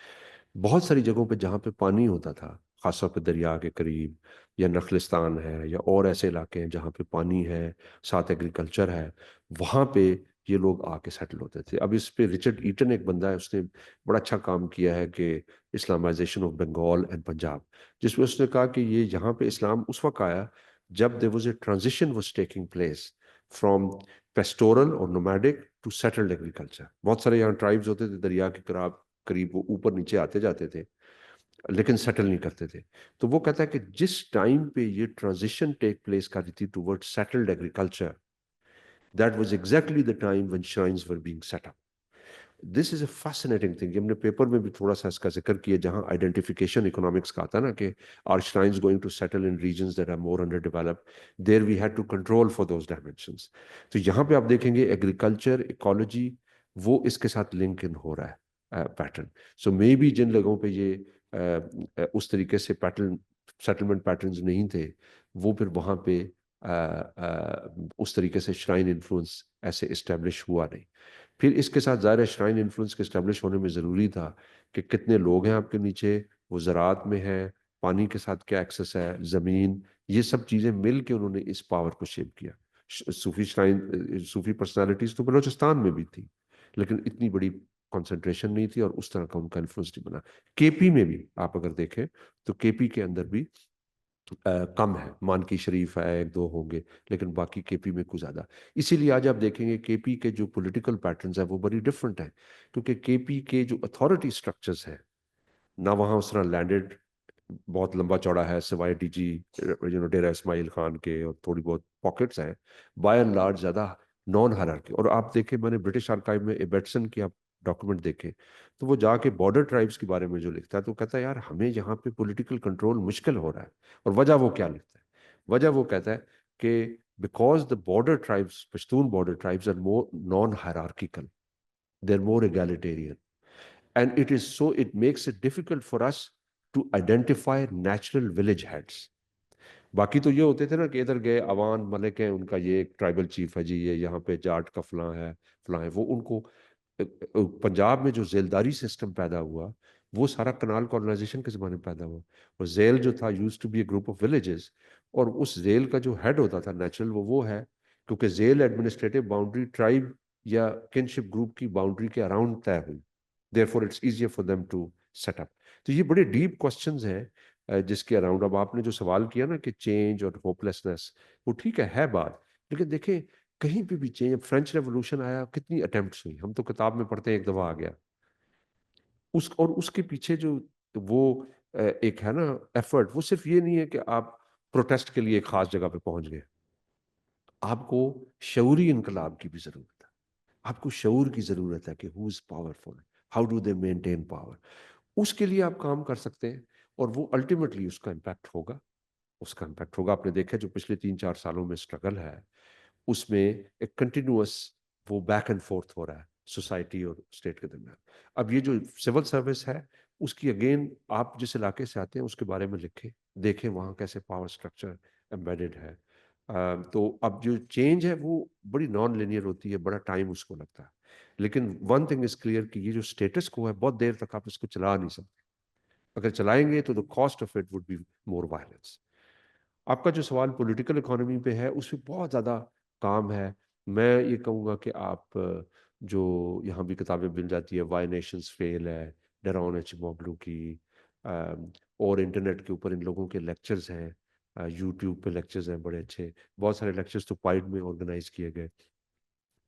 بہت ساری جگہوں پہ جہاں پہ پانی ہوتا تھا, خاص طور پہ دریا کے قریب یا نخلستان ہے یا اور ایسے علاقے ہیں جہاں پہ پانی ہے, ساتھ ایگریکلچر ہے, وہاں پہ یہ لوگ آ کے سیٹل ہوتے تھے. اب اس پہ رچرڈ ایٹن ایک بندہ ہے, اس نے بڑا اچھا کام کیا ہے کہ Islamisation of Bengal and Punjab, جس میں اس نے کہا کہ یہ یہاں پہ اسلام اس وقت آیا جب there was a transition was taking place from pastoral or nomadic to settled agriculture. بہت سارے یہاں ٹرائبز ہوتے تھے دریا کے قریب, وہ اوپر نیچے آتے جاتے تھے لیکن سیٹل نہیں کرتے تھے. تو وہ کہتا ہے کہ جس ٹائم پہ یہ ٹرانزیشن ٹیک پلیس کر رہی تھی toward settled agriculture, that was exactly the time when shrines were being set up. This is a fascinating thing. ہم نے پیپر میں بھی تھوڑا سا اس کا ذکر کیا, جہاں آئیڈینٹیفیکیشن اکنامکس کا آتا نا کہ are shrines going to settle in regions that are more underdeveloped, there we had to control for those dimensions. تو یہاں پہ آپ دیکھیں گے ایگریکلچر, ایکالوجی, وہ اس کے ساتھ لنک ان ہو رہا ہے پیٹرن. سو مے بی جن لوگوں پہ یہ اس طریقے سے پیٹرن سیٹلمنٹ پیٹرنز نہیں تھے, وہ پھر وہاں پہ اس طریقے سے شرائن انفلوئنس ایسے اسٹیبلش ہوا نہیں. پھر اس کے ساتھ ظاہر شرائن انفلوئنس کے اسٹیبلش ہونے میں ضروری تھا کہ کتنے لوگ ہیں آپ کے نیچے, وہ زراعت میں ہیں, پانی کے ساتھ کیا ایکسس ہے, زمین, یہ سب چیزیں مل کے انہوں نے اس پاور کو شیپ کیا. صوفی پرسنالٹیز تو بلوچستان میں بھی تھی لیکن اتنی بڑی کنسنٹریشن نہیں تھی اور اس طرح کا ان کا انفلوئنس نہیں بنا. کے پی میں بھی آپ اگر دیکھیں تو کے پی کے اندر بھی کم ہے, مانکی شریف ہے, 1-2 ہوں گے, لیکن باقی کے پی میں کچھ زیادہ. اسی لیے آج آپ دیکھیں گے کے پی کے جو پولیٹیکل پیٹرنز ہیں وہ بڑی ڈفرینٹ ہیں, کیونکہ کے پی کے جو اتھارٹی سٹرکچرز ہیں, نہ وہاں اس طرح لینڈڈ بہت لمبا چوڑا ہے سوائے ڈی جی ڈیرا اسماعیل خان کے اور تھوڑی بہت پاکٹس ہیں. بائی اینڈ لارج زیادہ نان ہائرارکی. اور آپ دیکھیں میں نے برٹش آرکائیو میں ایبٹسن کی آپ ڈاکومنٹ دیکھیں تو وہ جا کے بارڈر ٹرائبس کے بارے میں جو لکھتا ہے تو کہتا ہے یار ہمیں یہاں پہ پولیٹیکل کنٹرول مشکل ہو رہا ہے. اور وجہ وہ کیا لکھتا ہے؟ وجہ وہ کہتا ہے کہ because the border tribes, Pashtun border tribes are more non hierarchical, they are more egalitarian, and it makes it difficult for us to identify natural village heads. باقی تو یہ ہوتے تھے نا کہ ادھر گئے عوان ملک ہیں, ان کا یہ ایک ٹرائبل چیف ہے جی, یہ یہاں پہ جاٹ کا فلاں ہے فلاں ہے. وہ ان کو پنجاب میں جو ذیلداری سسٹم پیدا ہوا وہ سارا کنال کالونائزیشن کے زمانے میں پیدا ہوا. اور ذیل جو تھا used to be a group of villages, اور اس ذیل کا جو ہیڈ ہوتا تھا نیچرل وہ ہے, کیونکہ ذیل ایڈمنسٹریٹو باؤنڈری ٹرائب یا کنشپ گروپ کی باؤنڈری کے اراؤنڈ طے ہوئی. therefore it's easier for them to set up. تو یہ بڑے ڈیپ کوسچنز ہیں جس کے اراؤنڈ. اب آپ نے جو سوال کیا نا کہ چینج اور ہوپلیسنس, وہ ٹھیک ہے بات, لیکن دیکھیں کہیں پہ بھی چینج. فرینچ ریولوشن آیا, کتنی اٹیمپٹس ہوئی, ہم تو کتاب میں پڑھتے ہیں ایک دفعہ آ گیا. اور اس کے پیچھے جو وہ ایک ہے نا ایفرٹ, وہ صرف یہ نہیں ہے کہ آپ پروٹیسٹ کے لیے ایک خاص جگہ پہ پہنچ گئے. آپ کو شعوری انقلاب کی بھی ضرورت ہے. آپ کو شعور کی ضرورت ہے کہ who is powerful, how do they maintain power. اس کے لیے آپ کام کر سکتے ہیں, اور وہ الٹیمیٹلی اس کا امپیکٹ ہوگا. آپ نے دیکھا جو پچھلے 3-4 سالوں میں اسٹرگل ہے, اس میں ایک کنٹینیوس وہ بیک اینڈ فورتھ ہو رہا ہے سوسائٹی اور اسٹیٹ کے درمیان. اب یہ جو سول سروس ہے, اس کی اگین آپ جس علاقے سے آتے ہیں اس کے بارے میں لکھیں, دیکھیں وہاں کیسے پاور اسٹرکچر ایمبیڈڈ ہے. تو اب جو چینج ہے وہ بڑی نان لینئر ہوتی ہے, بڑا ٹائم اس کو لگتا ہے. لیکن ون تھنگ از کلیئر کہ یہ جو اسٹیٹس کو ہے بہت دیر تک آپ اس کو چلا نہیں سکتے. اگر چلائیں گے تو the cost of it would be more violence. آپ کا جو سوال پولیٹیکل اکانومی پہ ہے, اس پہ بہت زیادہ کام ہے. میں یہ کہوں گا کہ آپ جو یہاں بھی کتابیں مل جاتی ہے, وائی نیشنز فیل ہے ڈیرون ایچ موگلو کی, اور انٹرنیٹ کے اوپر ان لوگوں کے لیکچرز ہیں, یوٹیوب پہ لیکچرز ہیں بڑے اچھے. بہت سارے لیکچرز تو پائڈ میں آرگنائز کیے گئے,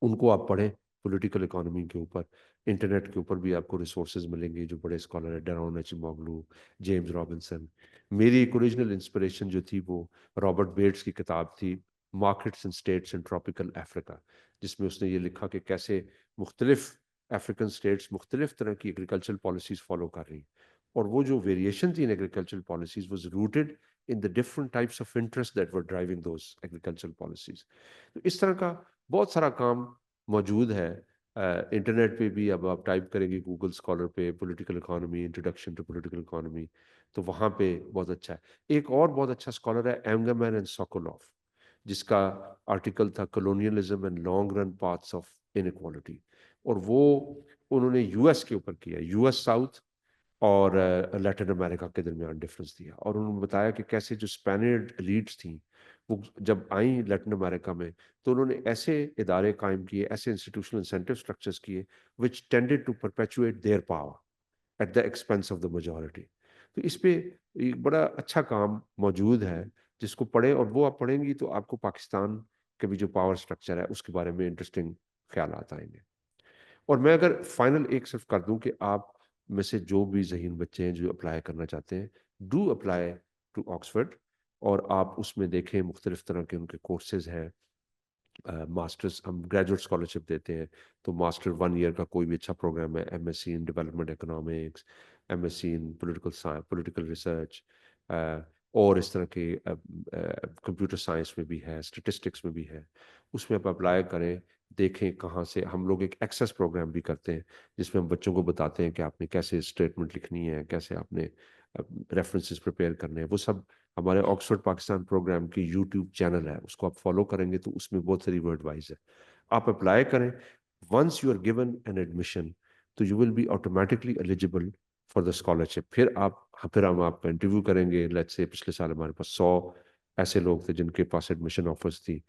ان کو آپ پڑھیں. پولیٹیکل اکانومی کے اوپر انٹرنیٹ کے اوپر بھی آپ کو ریسورسز ملیں گے. جو بڑے اسکالر ہیں, ڈیرون ایچ موگلو, جیمز رابنسن. میری ایک اوریجنل انسپریشن جو تھی وہ رابرٹ بیٹس کی کتاب تھی markets and states in tropical Africa, جس میں اس نے یہ لکھا کہ کیسے مختلف افریقن اسٹیٹس مختلف طرح کی ایگریکلچرل پالیسیز فالو کر رہی ہیں, اور وہ جو ویریشن تھی in agricultural policies was rooted in the different types of interests that were driving those agricultural policies. تو اس طرح کا بہت سارا کام موجود ہے. انٹرنیٹ پہ بھی اب آپ ٹائپ کریں گے گوگل اسکالر پہ political economy, introduction to political economy, تو وہاں پہ بہت اچھا ہے. ایک اور بہت اچھا اسکالر ہے اینگرمین اینڈ سوکولوف, جس کا آرٹیکل تھا colonialism and long run paths of inequality, اور وہ انہوں نے یو ایس کے اوپر کیا, یو ایس ساؤتھ اور لیٹن امریکہ کے درمیان ڈفرنس دیا. اور انہوں نے بتایا کہ کیسے جو اسپینیڈ ایلیٹس تھیں وہ جب آئیں لیٹن امریکہ میں تو انہوں نے ایسے ادارے قائم کیے, ایسے انسٹیٹیوشنل انسینٹیو اسٹرکچرز کیے which tended to perpetuate their power at the expense of the majority. تو اس پہ ایک بڑا اچھا کام موجود ہے جس کو پڑھیں, اور وہ آپ پڑھیں گی تو آپ کو پاکستان کے بھی جو پاور اسٹرکچر ہے اس کے بارے میں انٹرسٹنگ خیالات آئیں گے. اور میں اگر فائنل ایک صرف کر دوں کہ آپ میں سے جو بھی ذہین بچے ہیں جو اپلائی کرنا چاہتے ہیں, ڈو اپلائی ٹو آکسفورڈ, اور آپ اس میں دیکھیں مختلف طرح کے ان کے کورسز ہیں. ماسٹرز ہم گریجویٹ اسکالرشپ دیتے ہیں, تو ماسٹر 1 ایئر کا کوئی بھی اچھا پروگرام ہے, M S C in development economics, M S C in political science, political research, اور اس طرح کے کمپیوٹر سائنس میں بھی ہے, اسٹیٹسٹکس میں بھی ہے. اس میں آپ اپلائی کریں, دیکھیں کہاں سے. ہم لوگ ایک ایکسیس پروگرام بھی کرتے ہیں جس میں ہم بچوں کو بتاتے ہیں کہ آپ نے کیسے اسٹیٹمنٹ لکھنی ہے, کیسے آپ نے ریفرنسز پریپیئر کرنے ہیں. وہ سب ہمارے آکسفورڈ پاکستان پروگرام کی یوٹیوب چینل ہے, اس کو آپ فالو کریں گے تو اس میں بہت ساری ورڈ وائز ہے. آپ اپلائی کریں. Once you are given an admission تو you will be automatically eligible for the scholarship. پھر ہم آپ کا انٹرویو کریں گے. لیٹس سے پچھلے سال ہمارے پاس 100 ایسے لوگ تھے جن کے پاس ایڈمیشن آفرز تھی,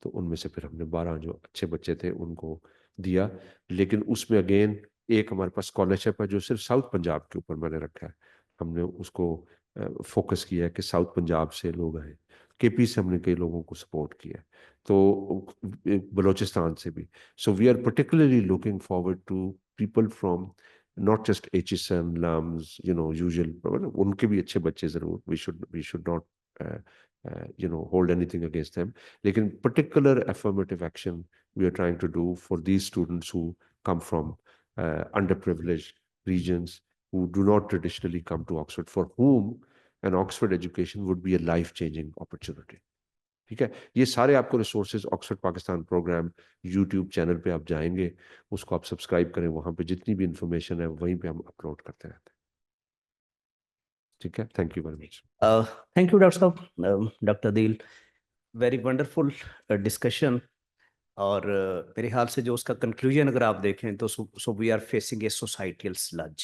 تو ان میں سے پھر ہم نے 12 جو اچھے بچے تھے ان کو دیا. لیکن اس میں اگین ایک ہمارے پاس اسکالرشپ ہے جو صرف ساؤتھ پنجاب کے اوپر میں نے رکھا ہے. ہم نے اس کو فوکس کیا ہے کہ ساؤتھ پنجاب سے لوگ آئیں. کے پی سے ہم نے کئی لوگوں کو سپورٹ کیا ہے, تو بلوچستان سے بھی. So we are particularly looking forward to people from not just HSM, LUMS, usual, unke bhi achhe bache zarur. We should not, hold anything against them. Lekin particular affirmative action we are trying to do for these students who come from underprivileged regions, who do not traditionally come to Oxford, for whom an Oxford education would be a life-changing opportunity. ٹھیک ہے, یہ سارے آپ کو resources Oxford Pakistan programme YouTube channel پہ آپ جائیں گے, اس کو آپ سبسکرائب کریں, وہاں پہ جتنی بھی انفارمیشن ہے وہیں پہ ہم اپلوڈ کرتے رہتے ہیں. ٹھیک ہے, thank you very much. Thank you doctor صاحب, ڈاکٹر عدیل, ویری ونڈرفل ڈسکشن. اور میرے خیال سے جو اس کا کنکلوژن اگر آپ دیکھیں تو so we are facing a societal sludge,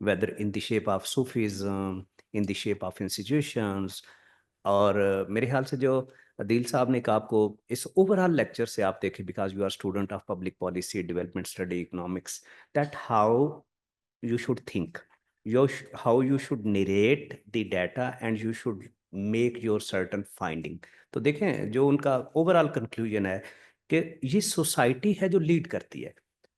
whether in the shape of Sufism, in the shape of institutions. اور میرے خیال سے جو عدیل صاحب نے کہا, آپ کو اس اوور آل لیکچر سے آپ دیکھیں, because you are student of public policy, development study, economics, that how you should think, how you should narrate the data and you should make your certain finding. تو دیکھیں جو ان کا over all conclusion ہے کہ یہ society ہے جو lead کرتی ہے.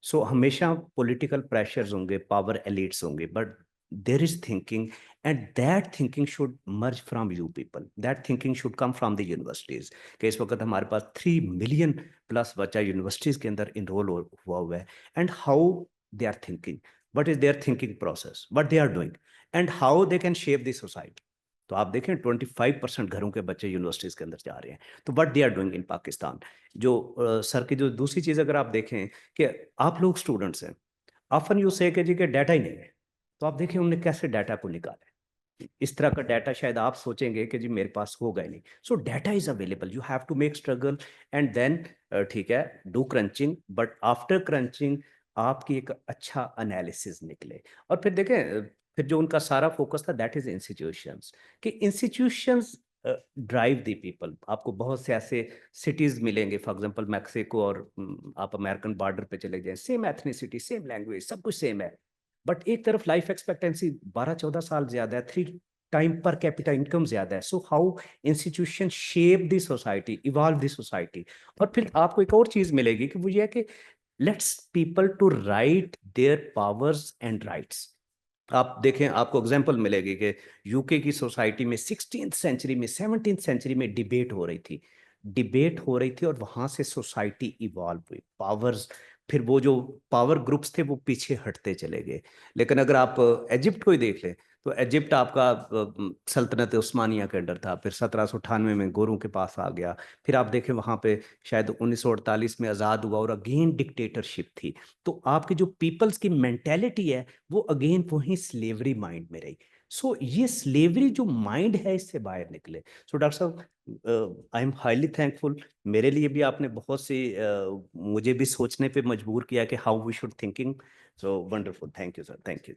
سو ہمیشہ پولیٹیکل پریشرز ہوں گے, پاور ایلیٹس ہوں گے, but there is thinking, and that thinking should merge from you people, that thinking should come from the universities. کہ اس وقت ہمارے پاس 3 ملین پلس بچہ یونیورسٹیز کے اندر انرول ہوا ہے, and how they are thinking, what is their thinking process, what they are doing, and how they can shape the society. تو آپ دیکھیں 25% گھروں کے بچے یونیورسٹیز کے اندر جا رہے ہیں. تو what they are doing in Pakistan. جو سر کی جو دوسری چیز اگر آپ دیکھیں کہ آپ لوگ اسٹوڈنٹس ہیں, آفن یو سے کہ جی کہ ڈیٹا ہی نہیں ہے, تو آپ دیکھیں انہوں نے کیسے ڈیٹا کو نکالا ہے. اس طرح کا ڈیٹا شاید آپ سوچیں گے کہ جی میرے پاس ہوگا ہی نہیں. So data is available, you have to make struggle and then ٹھیک ہے do crunching, but after crunching آپ کی ایک اچھا انالیسز نکلے. اور پھر دیکھیں پھر جو ان کا سارا فوکس تھا دیٹ از انسٹیٹیوشنس, کہ انسٹیٹیوشنز ڈرائیو دی پیپل. آپ کو بہت سے ایسے سٹیز ملیں گے, فار ایگزامپل میکسیکو, اور آپ امریکن بارڈر پہ چلے جائیں, سیم ایتھنیسٹی, سیم لینگویج, سب کچھ سیم ہے, بٹ ایک طرف لائف ایکسپیکٹنسی 12-14 سال زیادہ ہے, 3 ٹائم پر کیپیٹا انکم زیادہ ہے. So how institution shape the society, evolve the society. اور پھر آپ کو ایک اور چیز ملے گی کہ وہ یہ ہے کہ let's people to write their powers and rights. آپ دیکھیں آپ کو اگزامپل ملے گی کہ یو کے کی سوسائٹی میں 16th سینچری میں 17th سینچری میں ڈیبیٹ ہو رہی تھی, اور وہاں سے سوسائٹی ایوالو ہوئی, پاورز, پھر وہ جو پاور گروپس تھے وہ پیچھے ہٹتے چلے گئے. لیکن اگر آپ ایجپٹ کو ہی دیکھ لیں تو ایجپٹ آپ کا سلطنت عثمانیہ کے انڈر تھا, پھر 1798 میں گوروں کے پاس آ گیا, پھر آپ دیکھیں وہاں پہ شاید 1948 میں آزاد ہوا اور اگین ڈکٹیٹرشپ تھی. تو آپ کی جو پیپلز کی مینٹیلٹی ہے وہ اگین وہیں سلیوری مائنڈ میں رہی. سو یہ سلیوری جو مائنڈ ہے اس سے باہر نکلے. سو ڈاکٹر صاحب آئی ایم ہائیلی تھینک فل, میرے لیے بھی آپ نے بہت سی مجھے بھی سوچنے پہ مجبور کیا کہ how we should thinking. So wonderful, thank you sir, thank you.